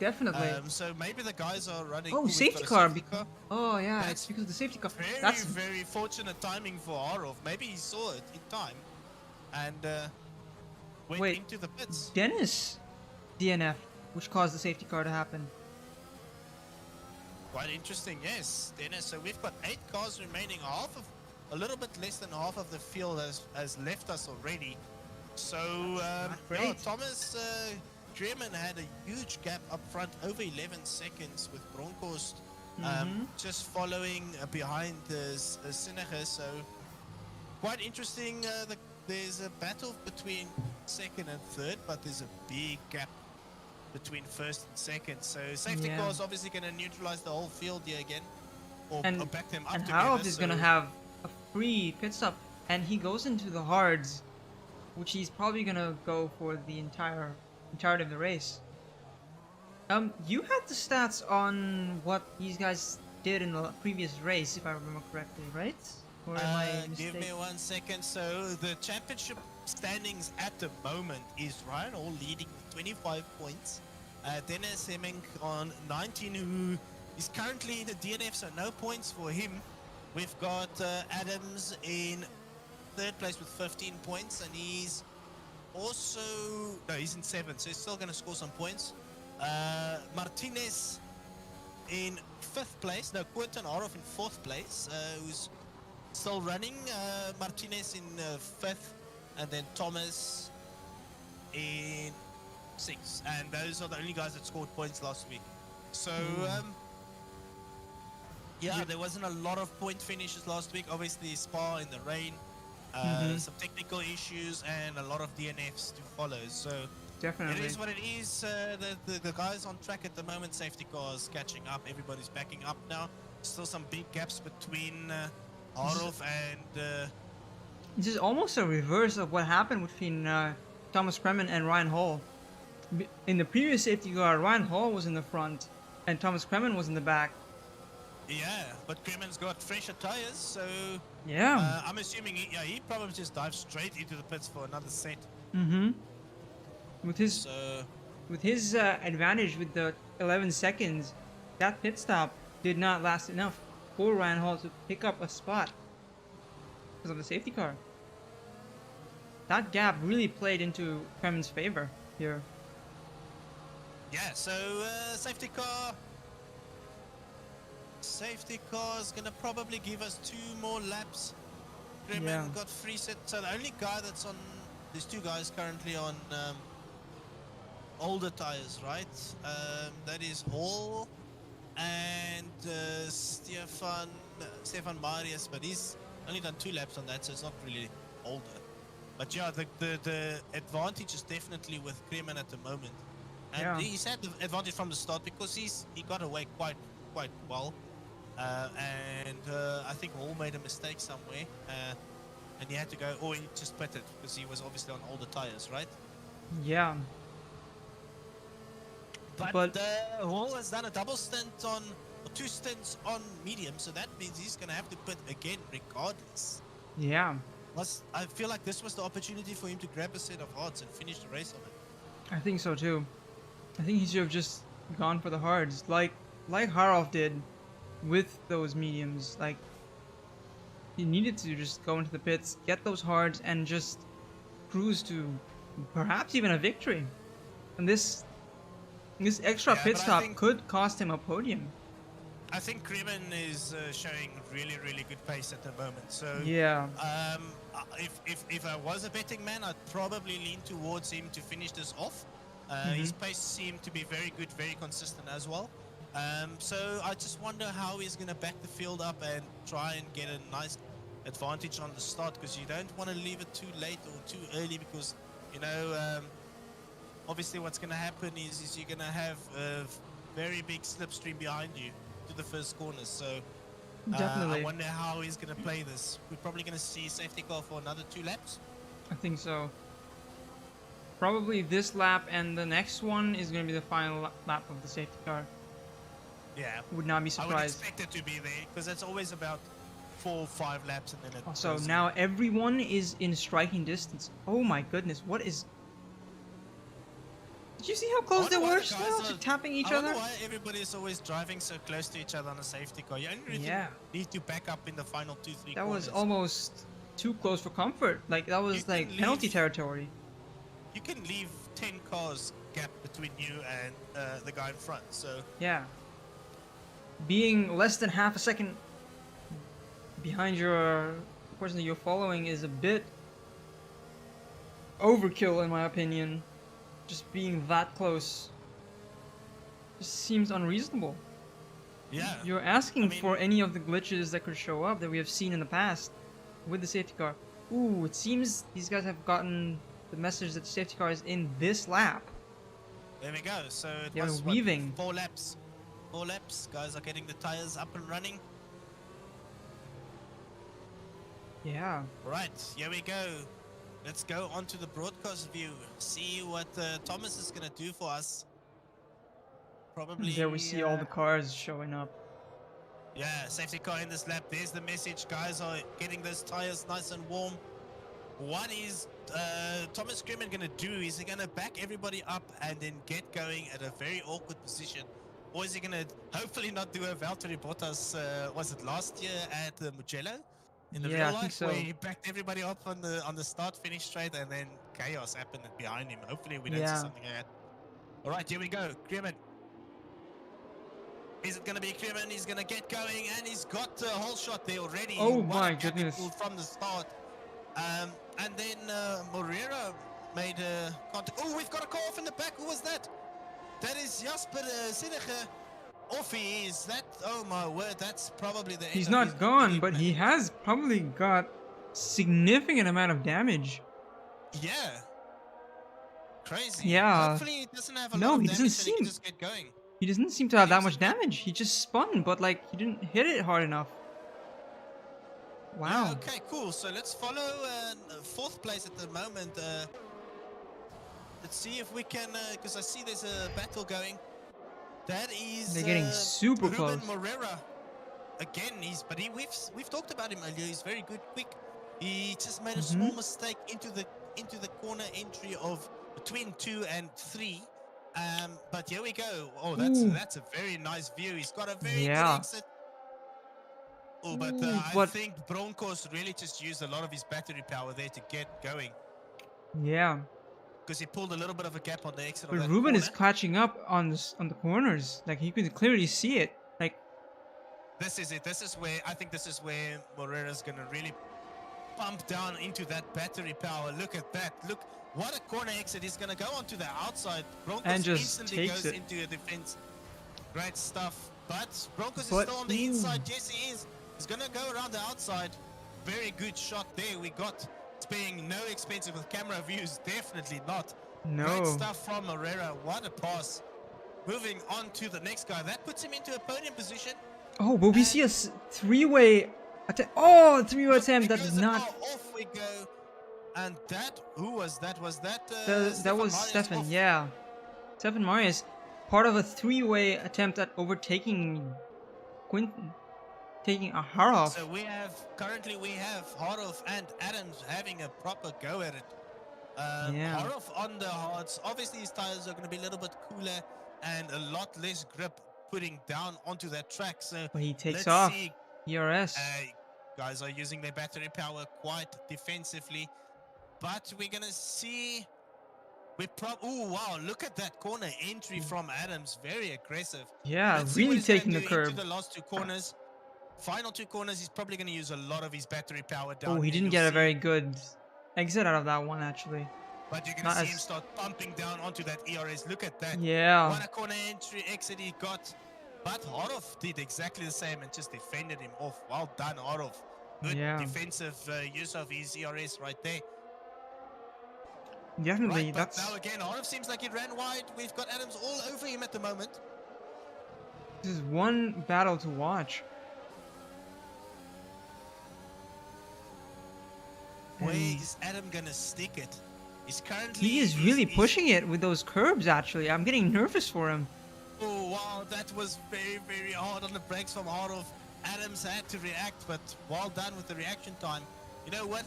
Definitely. So maybe the guys are running. Oh, we've safety got a car. safety car. Oh yeah, That's it's because of the safety car. Very, That's very fortunate timing for Harov. Maybe he saw it in time and went Wait. into the pits. Dennis DNF, which caused the safety car to happen. Quite interesting, yes, Dennis. So we've got 8 cars remaining. A little bit less than half of the field has left us already. So not great. Thomas German had a huge gap up front, over 11 seconds with Broncos just following behind the Sinneger. So quite interesting. There's a battle between second and third, but there's a big gap between first and second. So safety Yeah. car is obviously going to neutralize the whole field here again, or And- back them up And together. Harov is gonna so- have a free pit stop, and he goes into the hards, which he's probably gonna go for the entirety of the race. You had the stats on what these guys did in the previous race, if I remember correctly, right? Or am I Give me mistaken? 1 second. So the championship standings at the moment is Ryan Hall leading with 25 points. Dennis Hemming on 19, who He's currently in the DNF, so no points for him. We've got Adams in third place with 15 points, and he's also... No, he's in 7th, so he's still going to score some points. Martinez in 5th place. No, Quentin Orof in 4th place, who's still running. Martinez in 5th, and then Thomas in 6th. And those are the only guys that scored points last week. So, yeah, there wasn't a lot of point finishes last week. Obviously, Spa in the rain, some technical issues, and a lot of DNFs to follow. So, Definitely. it is what it is. The guys on track at the moment, safety cars catching up. Everybody's backing up now. Still some big gaps between Orof and... This is almost a reverse of what happened between Thomas Kremen and Ryan Hall. In the previous safety car, Ryan Hall was in the front, and Thomas Kremen was in the back. Yeah, but Kremen's got fresher tires, so... Yeah. I'm assuming he probably just dives straight into the pits for another set. With his So... advantage with the 11 seconds, that pit stop did not last enough for Ryan Hall to pick up a spot because of the safety car. That gap really played into Kremen's favor here. Yeah, so safety car is gonna probably give us 2 more laps. Kremen Yeah. got 3 sets. So the only guy that's on... There's 2 guys currently on older tires, right? That is Hall and Stefan Marius, but he's only done 2 laps on that, so it's not really older. But yeah, the advantage is definitely with Kremen at the moment. And Yeah. he's had the advantage from the start because he got away quite well. And I think Hall made a mistake somewhere, and he had to go, or he just pitted because he was obviously on older tires, right? Yeah. But Hall has done a double stint on, or 2 stints on medium, so that means he's going to have to pit again regardless. Yeah. I feel like this was the opportunity for him to grab a set of hards and finish the race on it. I think so too. I think he should have just gone for the hards, like Harov did with those mediums. Like, he needed to just go into the pits, get those hards, and just cruise to perhaps even a victory. And this extra Yeah, pit but I stop think- could cost him a podium. I think Kremen is showing really good pace at the moment. So Yeah. if I was a betting man, I'd probably lean towards him to finish this off. His pace seemed to be very good, very consistent as well. So I just wonder how he's going to back the field up and try and get a nice advantage on the start, because you don't want to leave it too late or too early, because, you know, obviously what's going to happen is you're going to have a very big slipstream behind you to the first corner. So Definitely. I wonder how he's going to play this. We're probably going to see safety car for another 2 laps. I think so. Probably this lap and the next one is going to be the final lap of the safety car. Yeah. Would not be I would surprised. expect it to be there, because it's always about 4 or 5 laps and then it So goes now everyone is in striking distance. Oh my goodness, what is... Did you see how close they wonder why were the still guys to are- tapping each I wonder other? why everybody is always driving so close to each other on a safety car. You only really Yeah. need to back up in the final 2-3 That was corners. almost too close for comfort. Like, that was You like can penalty leave- territory. You can leave 10 cars gap between you and the guy in front. So Yeah. Being less than half a second behind your person that you're following is a bit overkill, in my opinion. Just being that close just seems unreasonable. yeah, You're asking I mean- for any of the glitches that could show up that we have seen in the past with the safety car. Ooh, it seems these guys have gotten the message that the safety car is in this lap. there we go. So it They're was weaving. 4 laps. 4 laps. Guys are getting the tires up and running. Yeah. Right, here we go. Let's go on to the broadcast view. See what Thomas is going to do for us. Probably. There we see all the cars showing up. Yeah, safety car in this lap. There's the message. Guys are getting those tires nice and warm. What is Thomas Kremen going to do? Is he going to back everybody up and then get going at a very awkward position Or is he gonna hopefully not do a Valtteri Bottas? Was it last year at Mugello in the Yeah, real I think life, so. where he backed everybody up on the start finish straight, and then chaos happened behind him. Hopefully we don't see Yeah. something like that. All right, here we go. Kremen. Is it gonna be Kremen? He's gonna get going, and he's got a whole shot there already. Oh What my a gap he goodness. pulled from the start. And then Moreira made a contact. Oh, we've got a call off in the back. Who was that? That is Jasper Sinige. Off he is. That, oh my word, that's probably the end He's of his not gone, really but he bad- has probably got significant amount of damage. Yeah. Crazy. Yeah. Hopefully he doesn't have a No, lot of he damage doesn't and he can seem- just get going. He doesn't seem to have that Seems much like- damage. He just spun, but like he didn't hit it hard enough. Wow. Yeah, okay, cool. So let's follow fourth place at the moment. Let's see if we can, because I see there's a battle going. That is They're getting super Ruben close. Moreira. Again, we've talked about him earlier. He's very good, quick. He just made a small mistake into the corner entry of between 2 and 3. But here we go. Oh, Ooh. that's a very nice view. He's got a very Yeah. good exit. Oh, but Ooh, I but- think Broncos really just used a lot of his battery power there to get going, Yeah. because he pulled a little bit of a gap on the exit But of that Ruben is corner. catching up on the corners. Like you could clearly see it. Like This is it. This is where Moreira's gonna really pump down into that battery power. Look at that. Look what a corner exit. He's gonna go onto the outside. Broncos And just instantly takes goes it. into a defense. Great stuff. But Broncos But- is still on the ooh. inside. Yes, he is. He's gonna go around the outside. Very good shot there. We got sparing no expensive with camera views. Definitely not. no. Great stuff from Moreira. What a pass. Moving on to the next guy. That puts him into a podium position. Oh, but we see a three-way attempt. Oh, a three-way attempt that Because did the not. car, off we go. And that, who was that? Was that That was Marius Stefan. off? Yeah, Stefan Marius, part of a three-way attempt at overtaking Quinton, taking a Harov. So currently we have Harov and Adams having a proper go at it. Yeah. Harov on the hards. Obviously his tires are going to be a little bit cooler and a lot less grip putting down onto that track. So But he takes let's off. see. ERS. Guys are using their battery power quite defensively, but we're gonna see. Oh wow! Look at that corner entry from Adams. Very aggressive. Yeah, Let's see what really he's gonna taking the do curb. into the last 2 corners. Final 2 corners, he's probably gonna use a lot of his battery power down. Oh, he and didn't you'll get a see- very good exit out of that one, actually. But you're gonna not see as- him start pumping down onto that ERS. Look at that. Yeah. What a corner entry exit he got. But Harov did exactly the same and just defended him off. Well done, Harov. Good Yeah. defensive use of his ERS right there. Definitely, Right, but that's now again, Harov seems like he ran wide. We've got Adams all over him at the moment. this is one battle to watch. Where And is Adam gonna stick it? He's currently. he is really pushing it with those curbs. Actually, I'm getting nervous for him. Oh wow, that was very, very hard on the brakes from Harov. Adams had to react, but well done with the reaction time. You know what?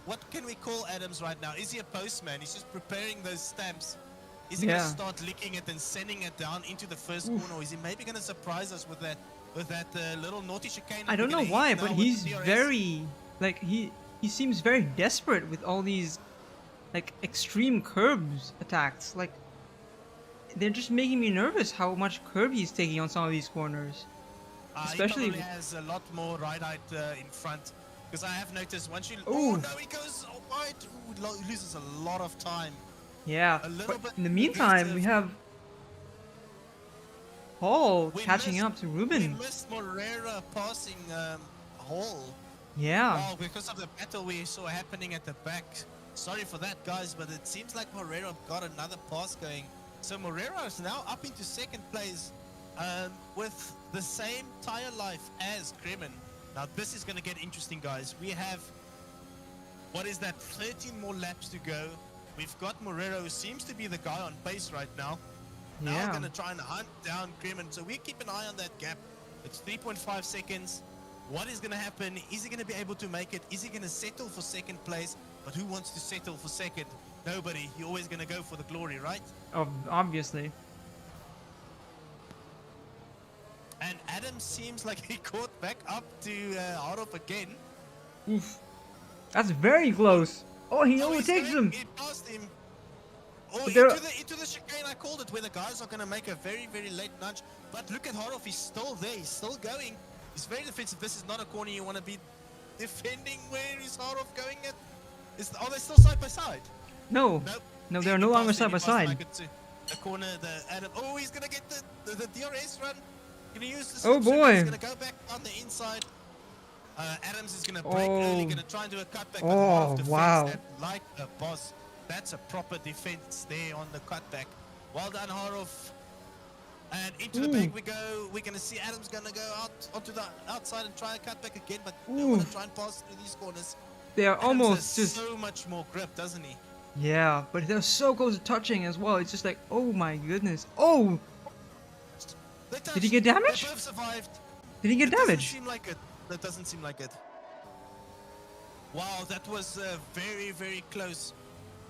What can we call Adams right now? Is he a postman? He's just preparing those stamps. Is he Yeah. gonna start licking it and sending it down into the first corner, or is he maybe gonna surprise us with that little naughty chicane? I don't know we're gonna why, hit but now with he's the DRS? very like he seems very desperate with all these like extreme curbs attacks. Like they're just making me nervous how much curb he's taking on some of these corners. Especially he with- probably has a lot more ride-out in front, because I have noticed once you. Ooh. Oh no, he goes wide. Ooh, he loses a lot of time. Yeah. A little But bit in the meantime, we aggressive. have Paul We catching missed- up to We Ruben. missed Moreira passing Hall. Yeah. Oh, because of the battle we saw happening at the back. Sorry for that, guys, but it seems like Moreira got another pass going. So Moreira is now up into second place with the same tire life as Kremen. Now this is going to get interesting, guys. We have, what is that, 13 more laps to go. We've got Moreira, who seems to be the guy on pace right now. Now Yeah. going to try and hunt down Kremen. So we keep an eye on that gap. It's 3.5 seconds. What is going to happen? Is he going to be able to make it? Is he going to settle for second place? But who wants to settle for second? Nobody. You're always going to go for the glory, right? Obviously. And Adam seems like he caught back up to Harov again. Oof. That's very close. Oh, he Oh, he's overtakes going, him. he passed him. Oh, But there- into the chicane, I called it, where the guys are going to make a very, very late nudge. But look at Harov, he's still there, he's still going. He's very defensive. This is not a corner you want to be defending. Where is Harov going at? Are they still side by side? No. Nope. No, He- they're he no longer passed him, side by he passed him. I side. could see the corner, the Adam. Oh, he's going to get the DRS run. Gonna use the Oh, slipstream, boy. He's going to go back on the inside. Adams is going to break early, Oh. going to try and do a cutback. Oh, but Harov defends wow. that like a boss. That's a proper defense there on the cutback. Well done, Harov. And into the bank we go. We're going to see Adams going to go out onto the outside and try a cutback again, but don't want to try and pass through these corners. They're Adams almost has just. so much more grip, doesn't he? Yeah, but they're so close to touching as well. It's just like, oh my goodness. Oh! They Did he get touched. damaged? They both survived. Did he get That doesn't damaged? seem like it. That doesn't seem like it. Wow, that was very, very close.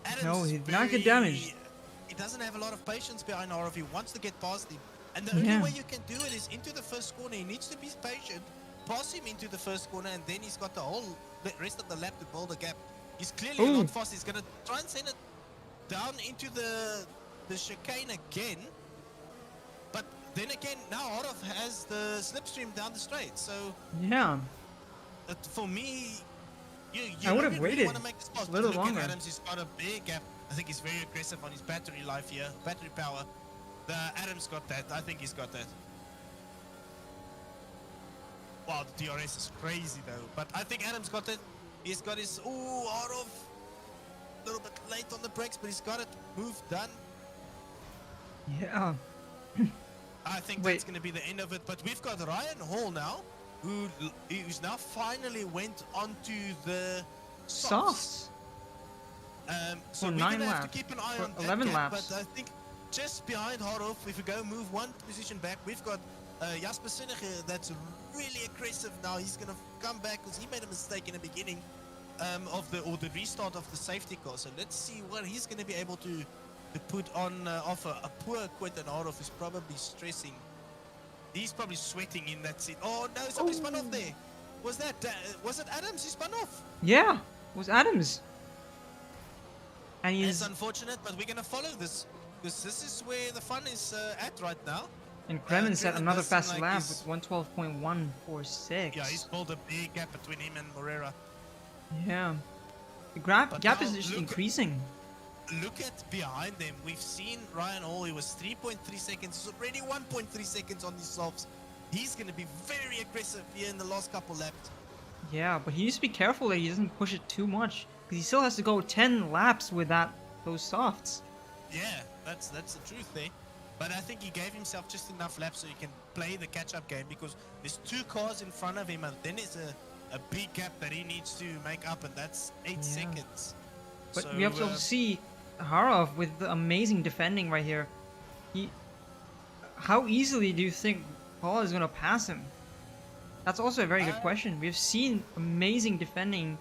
Adams No, is he did not get very- damaged. He doesn't have a lot of patience behind Harov. He wants to get past him. And the Yeah. only way you can do it is into the first corner. He needs to be patient, pass him into the first corner, and then he's got the whole rest of the lap to build a gap. He's clearly a Ooh. lot fast. He's going to try and send it down into the chicane again. But then again, now Harov has the slipstream down the straight. So Yeah. for me, you I would have really waited want to make this pass. a little Look longer. at Adams, he's got a big gap. I think he's very aggressive on his battery life here, battery power. The Adams got that. I think he's got that. Wow, the DRS is crazy though. But I think Adams got it. He's got his Harov. A little bit late on the brakes, but he's got it. Move done. Yeah. I think Wait. that's going to be the end of it. But we've got Ryan Hall now, who's now finally went onto the Softs. So For we're 9 gonna have laps. to keep an eye For on that 11 gap, laps. But I think just behind Harov, if we go move one position back, we've got Jasper Sinnige that's really aggressive now. He's gonna come back because he made a mistake in the beginning of the restart of the safety car. So let's see what he's gonna be able to put on offer. A poor Quentin Harov is probably stressing. He's probably sweating in that seat. Oh no, somebody spun off there. Was it Adams? He spun off. Yeah. It was Adams. And It's he's. unfortunate, but we're gonna follow this because this is where the fun is at right now. And Kremen set Kremen another does fast seem like lap he's- with 112.146. Yeah, he's built a big gap between him and Moreira. Yeah. The But gap now is just look- increasing. Look at behind them. We've seen Ryan Hall. He was 3.3 seconds. He's already 1.3 seconds on these softs. He's going to be very aggressive here in the last couple laps. Yeah, but he needs to be careful that he doesn't push it too much. Because he still has to go 10 laps with those softs. Yeah, that's the truth there. But I think he gave himself just enough laps so he can play the catch-up game because there's 2 cars in front of him and then there's a big gap that he needs to make up, and that's 8 seconds. But So, we have to also see Harov with the amazing defending right here. How easily do you think Paul is going to pass him? That's also a very good question. We've seen amazing defending.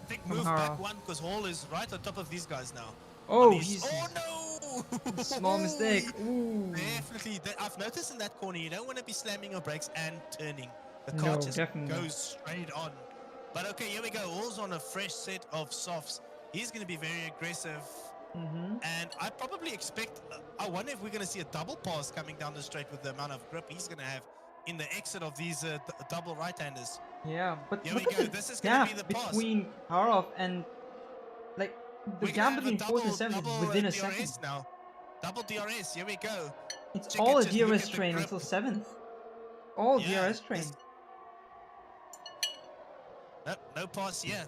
I think from move Harov. back one because Hall is right on top of these guys now. Oh, On his- he's oh no! small mistake. Ooh. Definitely. I've noticed in that corner, you don't want to be slamming your brakes and turning. The No, car just definitely. goes straight on. But okay, here we go. Hall's on a fresh set of softs. He's going to be very aggressive. And I probably expect, I wonder if we're going to see a double pass coming down the straight with the amount of grip he's going to have in the exit of these double right-handers. Yeah, but Here look we at go. the This is gonna gap be the pass. between Harov and like the We're gap gonna have a between 4th and 7th double, is within a DRS second. now. Double DRS. Here we go. It's Check all it, a just look DRS at the train grip. until 7th. All Yeah, DRS train. No pass here.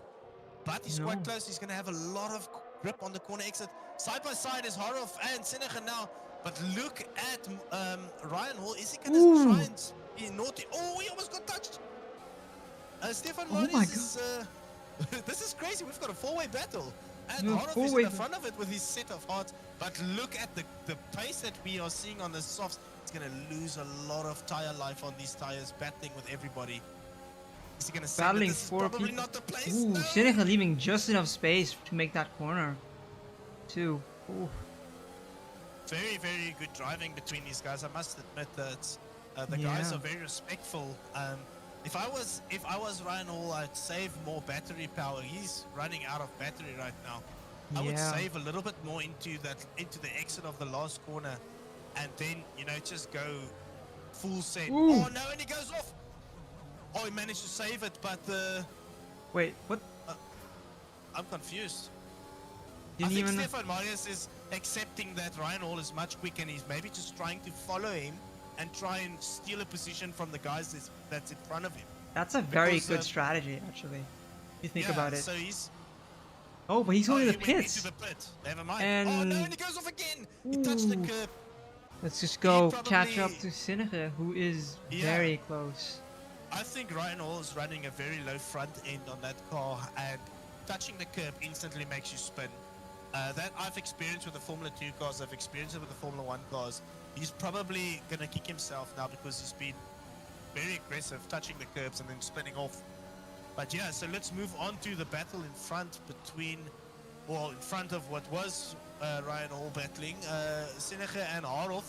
But he's No. quite close. He's going to have a lot of grip on the corner exit. Side by side is Harov and Sinnige now. But look at Ryan Hall. Is he going to try and be naughty? Oh, he almost got touched. Stefan Oh my Maris is... this is crazy. We've got a 4-way battle. And Yeah, Harov is in four-way the front of it with his set of hearts. But look at the pace that we are seeing on the softs. It's going to lose a lot of tire life on these tires, battling with everybody. Is he going to say that Battling this is 4 probably people. not the place? Ooh, No. Sinnige leaving just enough space to make that corner. Too. Ooh. Very, very good driving between these guys. I must admit that The guys Yeah. are very respectful. If I was Ryan Hall, I'd save more battery power. He's running out of battery right now. I would Yeah. save a little bit more into the exit of the last corner, and then just go full send. Ooh. Oh no, and he goes off. Oh, he managed to save it, but Wait, what? I'm confused. Didn't I think even. Stefan Marius is accepting that Ryan Hall is much quicker, and he's maybe just trying to follow him and try and steal a position from the guys that's in front of him. That's a very Because, good strategy, actually. If you think yeah, about it. So he's Oh, but he's going to the he went pits. into the pit. Never mind. And- Oh no, and he goes off again. He touched the Ooh. curb. Let's just go probably- catch up to Sinige, who is Yeah. very close. I think Ryan Hall is running a very low front end on that car, and touching the curb instantly makes you spin. That I've experienced with the Formula 2 cars, I've experienced it with the Formula 1 cars. He's probably going to kick himself now because he's been very aggressive, touching the curbs and then spinning off. But yeah, so let's move on to the battle in front in front of what was Ryan Hall battling, Sinige and Haroff.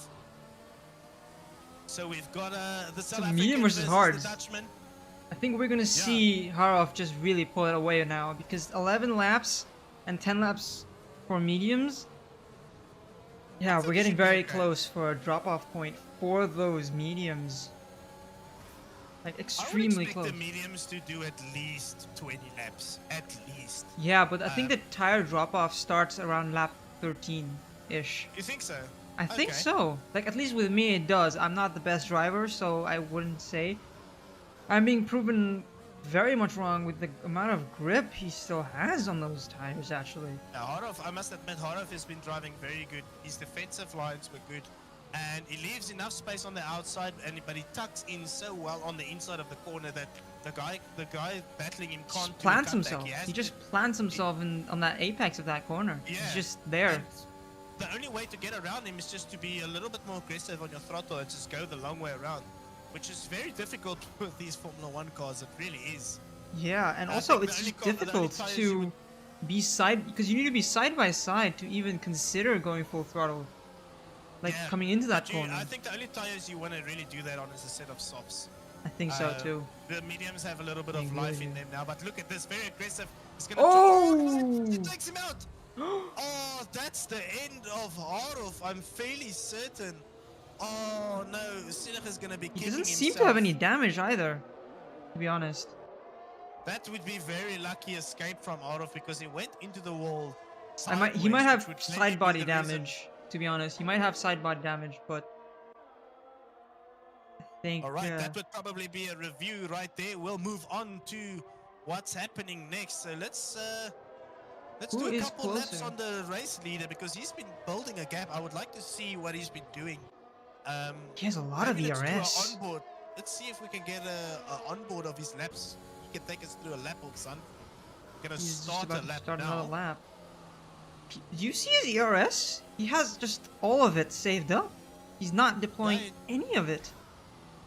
So we've got the South African medium versus hards. the Dutchman. I think we're going to see Harov just really pull it away now because 11 laps and 10 laps for mediums. Yeah, think we're it getting should be very okay. close for a drop-off point for those mediums. Like I would extremely expect close. the mediums to do at least 20 laps, at least. Yeah, but I think the tire drop-off starts around lap 13-ish. You think so? I think Okay. so. Like, at least with me it does. I'm not the best driver, so I wouldn't say. I'm being proven very much wrong with the amount of grip he still has on those tires, actually. Now, Haroff, I must admit, Haroff has been driving very good. His defensive lines were good. And he leaves enough space on the outside, but he tucks in so well on the inside of the corner that the guy battling him can't do a Plants comeback. himself. has He to- just plants himself on that apex of that corner. Yeah. He's just there. And the only way to get around him is just to be a little bit more aggressive on your throttle and just go the long way around, which is very difficult with these Formula 1 cars. It really is. Yeah, and I also think it's the only just the only difficult tires you to would- be side because you need to be side by side to even consider going full throttle. Like Yeah, coming into that but you- corner. I think the only tires you want to really do that on is a set of softs. I think so too. The mediums have a little bit I of agree life with in you. them now, but look at this, very aggressive. It's gonna Oh! it takes him out. Oh, that's the end of Haroff. I'm fairly certain. Oh no, Sinach is gonna be He kicking doesn't himself. seem to have any damage either, to be honest. That would be very lucky escape from Haroff because he went into the wall. He might sideways, have which would maybe side be body the reason- damage, to be honest. He might have side body damage, but I think All right, that would probably be a review right there. We'll move on to what's happening next. So let's Who do a is couple laps closer? on the race leader because he's been building a gap. I would like to see what he's been doing. he has a lot of maybe let's do a ERS. onboard. Let's see if we can get a onboard of his laps. He can take us through a lap of sun. Gonna He's just start about a to lap start now. another lap. Do you see his ERS? He has just all of it saved up. He's not deploying Right. any of it.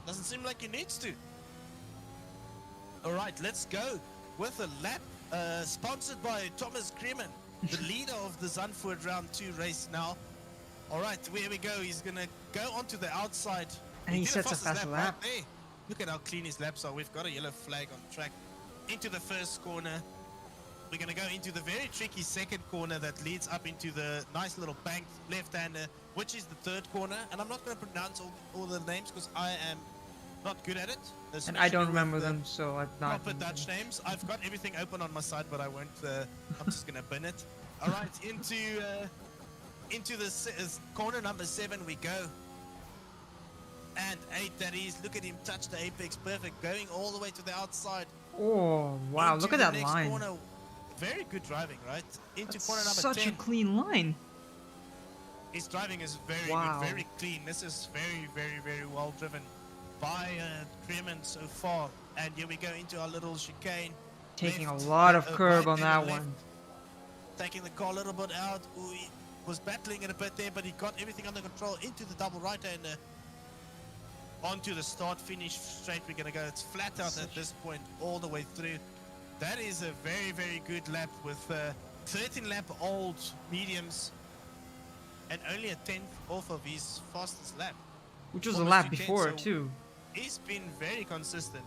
Doesn't seem like he needs to. All right, let's go with a lap sponsored by Thomas Kremen, the leader of the Zandvoort Round 2 race now. All right, here we go. He's going to go onto the outside. And he did sets a fastest fast right lap. there. Look at how clean his laps are. We've got a yellow flag on track. Into the first corner. We're going to go into the very tricky second corner that leads up into the nice little banked left-hander, which is the third corner. And I'm not going to pronounce all the names because I am not good at it. And I don't especially with remember the them, so I'm not. proper Dutch names. I've got everything open on my side, but I won't. I'm just gonna bin it. All right, into the corner number 7 we go. And 8 that is. Look at him touch the apex, perfect, going all the way to the outside. Oh, wow, Into look at the that next line. Corner. Very good driving, right? Into That's corner number such 10. a clean line. His driving is very Wow. good, very clean. This is very, very, very well driven by Kremen so far. And here we go into our little chicane. Taking a Left, lot of right, curb on then that left. one. Taking the car a little bit out. Ooh, he was battling it a bit there, but he got everything under control. Into the double right-hander. Onto the start-finish straight. We're going to go. It's flat out at this point all the way through. That is a very, very good lap with 13-lap old mediums and only a 10th off of his fastest lap. which was a almost lap 210, before so too. he's been very consistent.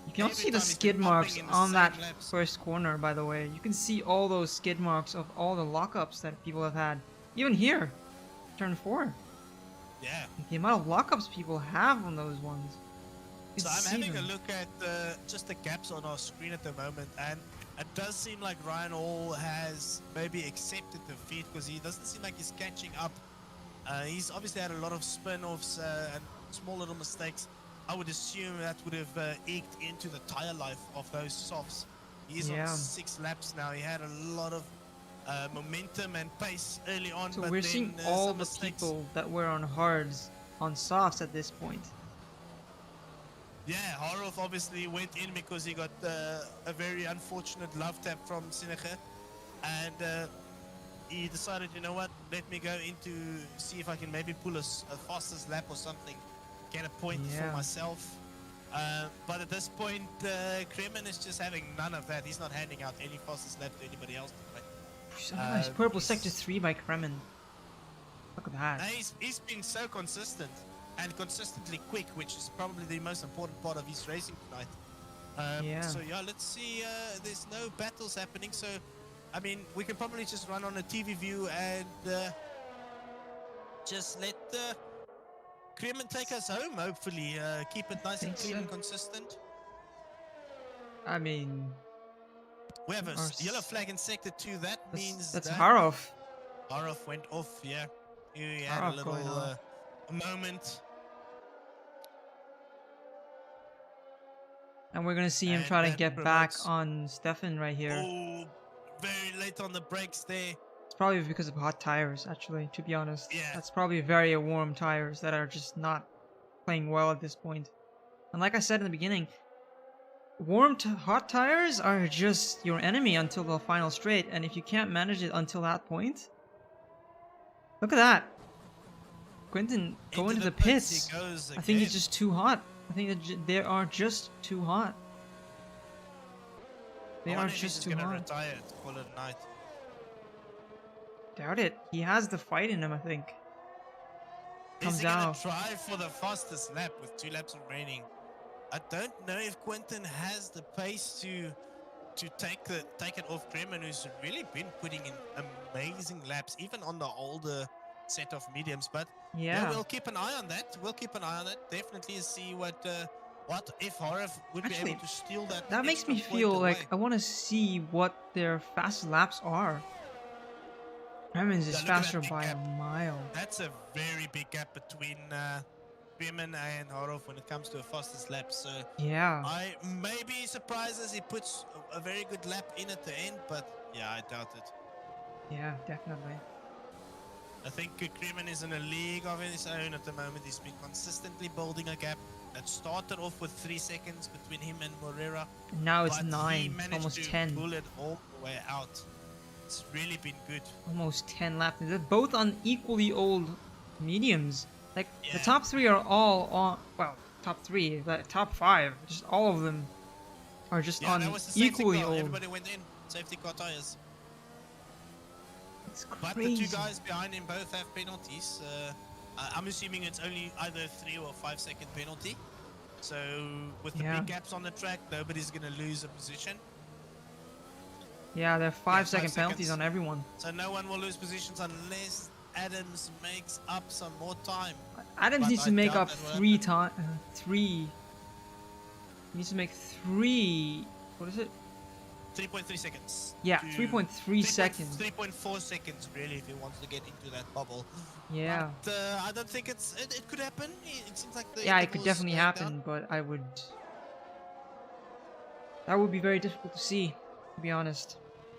You can also Every see the time he's skid been marks popping in the on same that laps. first corner, by the way. You can see all those skid marks of all the lockups that people have had. Even here, turn 4. Yeah. The amount of lockups people have on those ones. You So can I'm see having them. a look at just the gaps on our screen at the moment, and it does seem like Ryan Hall has maybe accepted defeat because he doesn't seem like he's catching up. He's obviously had a lot of spin-offs and small little mistakes. I would assume that would have eked into the tire life of those softs. He's on Yeah. 6 laps now. He had a lot of momentum and pace early on, So but we're then seeing all some the mistakes. people that were on hards on softs at this point. Yeah, Harov obviously went in because he got a very unfortunate love tap from Sineke, and he decided, you know what, let me go into see if I can maybe pull a fastest lap or something, get a point for Yeah. myself. But at this point, Kremen is just having none of that. He's not handing out any fastest lap to anybody else. Nice purple he's- sector 3 by Kremen. Look at that. He's been so consistent and consistently quick, which is probably the most important part of his racing tonight. Yeah. So yeah, let's see. There's no battles happening, so I mean, we can probably just run on a TV view and just let Kremen take us home. Hopefully, keep it nice and Think clean so. and consistent. I mean, We have a Our yellow s- flag in sector 2. That means that's that Harov. Harov went off. Yeah, he had Harov a little going off. moment. And we're gonna see him And try to that get back promotes- on Stefan right here. Oh, very late on the brakes there. It's probably because of hot tires, actually, to be honest. Yeah. That's probably very warm tires that are just not playing well at this point. And like I said in the beginning, hot tires are just your enemy until the final straight, and if you can't manage it until that point... Look at that! Quentin going to the pits. He goes I think again. it's just too hot. I think that they are just too hot. They I are wonder if he's just too gonna hot. retire to call it a night. Doubt it. He has the fight in him, I think. Is Comes he gonna out. try for the fastest lap with 2 laps remaining? I don't know if Quentin has the pace to take it off Kremen, who's really been putting in amazing laps, even on the older set of mediums. But Yeah. we'll keep an eye on that. We'll keep an eye on it. Definitely see what if Harov would be Actually, able to steal that. That makes extra me point feel away. like I want to see what their fast laps are. Kremen's is Yeah, look at that faster big by a gap. mile. That's a very big gap between Kremen and Harov when it comes to a fastest lap. So Yeah. I may be surprised as he puts a very good lap in at the end, but yeah, I doubt it. Yeah, definitely. I think Kremen is in a league of his own at the moment. He's been consistently building a gap that started off with 3 seconds between him and Moreira. And now it's but he 9, managed almost to 10. pull it all the way out. It's really been good. Almost 10 laps. They're both on equally old mediums. Like, the Yeah. top 3 are all on... Well, top 3. But top 5. Just all of them are just Yeah, on that was the safety equally car. old. Everybody went in. Safety car tires. It's But crazy. the 2 guys behind him both have penalties. I'm assuming it's only either 3 or 5 second penalty. So with the Yeah. big gaps on the track, nobody's gonna lose a position. Yeah, there are 5-second 5 penalties seconds. on everyone. So no one will lose positions unless Adams makes up some more time. Adams But needs to I make doubt up that will 3 times. 3. He needs to make 3. What is it? 3.3 seconds. Yeah, to- 3.3 seconds. 3.4 seconds really if he wants to get into that bubble. Yeah. But I don't think it could happen. It seems like the Yeah, it could interval's definitely slowing happen, down. but that would be very difficult to see, to be honest.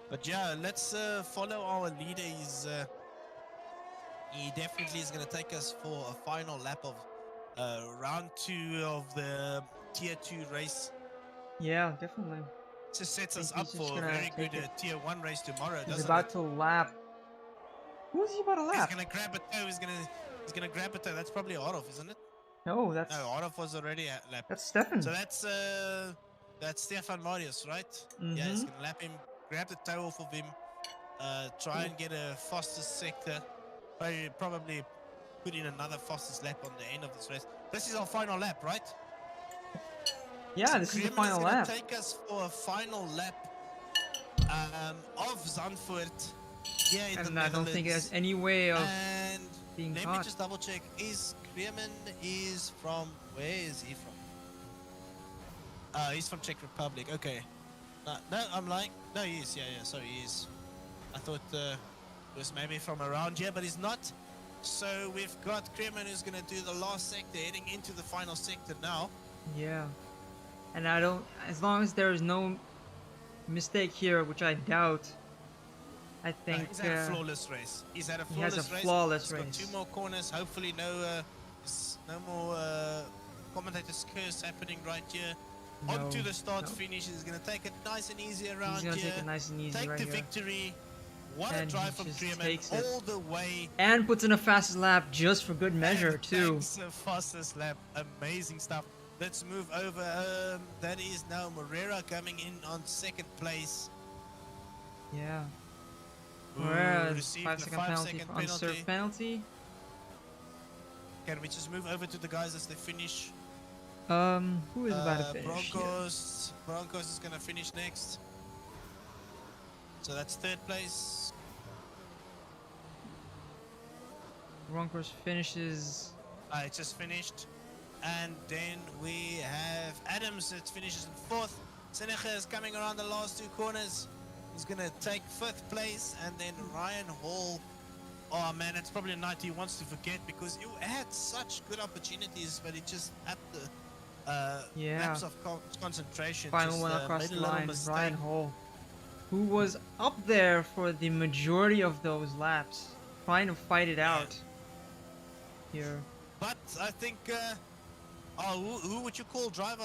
But yeah, let's follow our leader. He definitely is going to take us for a final lap of round 2 of the tier 2 race. Yeah, definitely. Just sets think us he's up just for a gonna very take good it. tier 1 race tomorrow, He's doesn't about it? to lap. Who is he about to He's lap? going to grab a toe. He's going to grab a toe. That's probably Adolf, isn't it? No, that's No, Adolf was already at lap. that's Stefan. So that's Stefan Marius, right? Yeah, he's Mhm. gonna lap him, grab the toe off of him, try and get a fastest sector, probably put in another fastest lap on the end of this race. this is our final lap, right? Yeah, this is the final gonna lap. take us for a final lap of Zandvoort here in the And I don't think there's Netherlands. any way of And being let caught. me just double check. Is Kremen is from where is he from? He's from Czech Republic. Okay. No, I'm lying. No, he is. Yeah. Sorry, he is. I thought it was maybe from around here, but he's not. So we've got Kremen who's gonna do the last sector, heading into the final sector now. Yeah. And I don't, as long as there is no mistake here, which I doubt, I think He's had a flawless race. He's had a he has flawless a race. flawless He's race. got 2 more corners. Hopefully, no more commentators' curse happening right here. No, Onto the start no. finish. He's gonna take it nice and easy around He's gonna here. take it nice and easy Take right the here. victory. What And a drive he from just Kremen takes it. all the way. And puts in a fastest lap just for good measure, And too. takes the fastest lap. Amazing stuff. Let's move over. That is now Morera coming in on 2nd place. Yeah. Who Whereas received 5 the second penalty 5-second for unserved penalty. Can we just move over to the guys as they finish? Who is about to finish? Broncos is gonna finish next. So that's 3rd place. Broncos finishes. It just finished. And then we have Adams that finishes in 4th. Seneca is coming around the last 2 corners. He's gonna take 5th place, and then Ryan Hall. Oh man, it's probably a night he wants to forget because you had such good opportunities, but it just at the Yeah. lapse of concentration. Final just, one across made a the little line, mistake. Ryan Hall, who was up there for the majority of those laps, trying to fight it out here. But I think, who would you call driver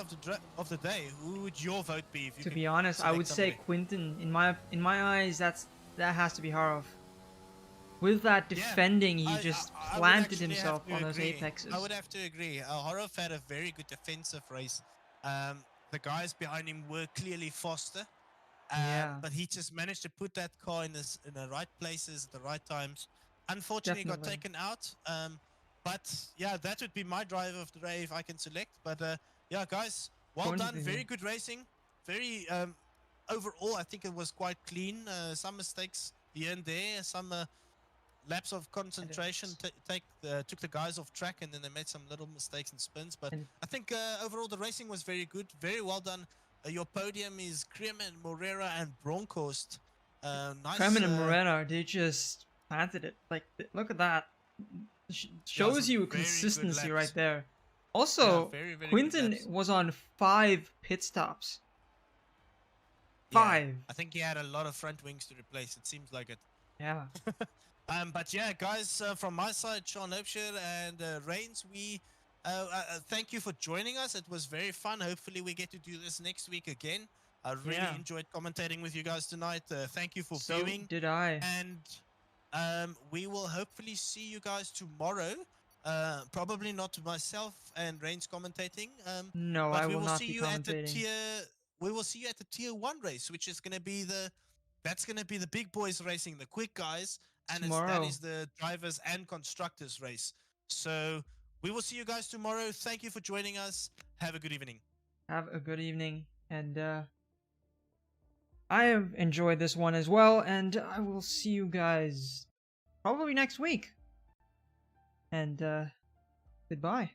of the day? Who would your vote be? If you To could be honest, I select would say somebody? Quinton. In my eyes, that has to be Harov. With that Yeah, defending, he I just would planted actually himself have to on those agree. apexes. I would have to agree. Horov had a very good defensive race. The guys behind him were clearly faster. Yeah. But he just managed to put that car in the right places at the right times. Unfortunately, got Definitely. taken out. But yeah, that would be my driver of the day if I can select. But yeah, guys, well Going to done. the- Very good racing. Very overall, I think it was quite clean. Some mistakes here and there. Some lapse of concentration took the guys off track, and then they made some little mistakes and spins. But And- I think overall the racing was very good. Very well done. Your podium is Kremen, Morera, and Bronkhorst. Nice. Kremen and Morena, they just planted it. Like, look at that. Shows some you very good consistency laps. right there. Also, Yeah, very, very good Quinton laps. was on 5 pit stops. Yeah, 5. I think he had a lot of front wings to replace. It seems like it. Yeah. But yeah, guys, from my side, Sean Hopeshire and Reigns, we thank you for joining us. It was very fun. Hopefully, we get to do this next week again. I really Yeah. enjoyed commentating with you guys tonight. Thank you for So viewing. did I. And we will hopefully see you guys tomorrow. Probably not myself and Reigns commentating. No, But I we will will not see be you at the commentating. we will see you at the tier 1 race, which is going to be that's going to be the big boys racing, the quick guys, and that Tomorrow. is the drivers and constructors race. So we will see you guys tomorrow. Thank you for joining us. Have a good evening. Have a good evening, and I have enjoyed this one as well, and I will see you guys probably next week. And goodbye.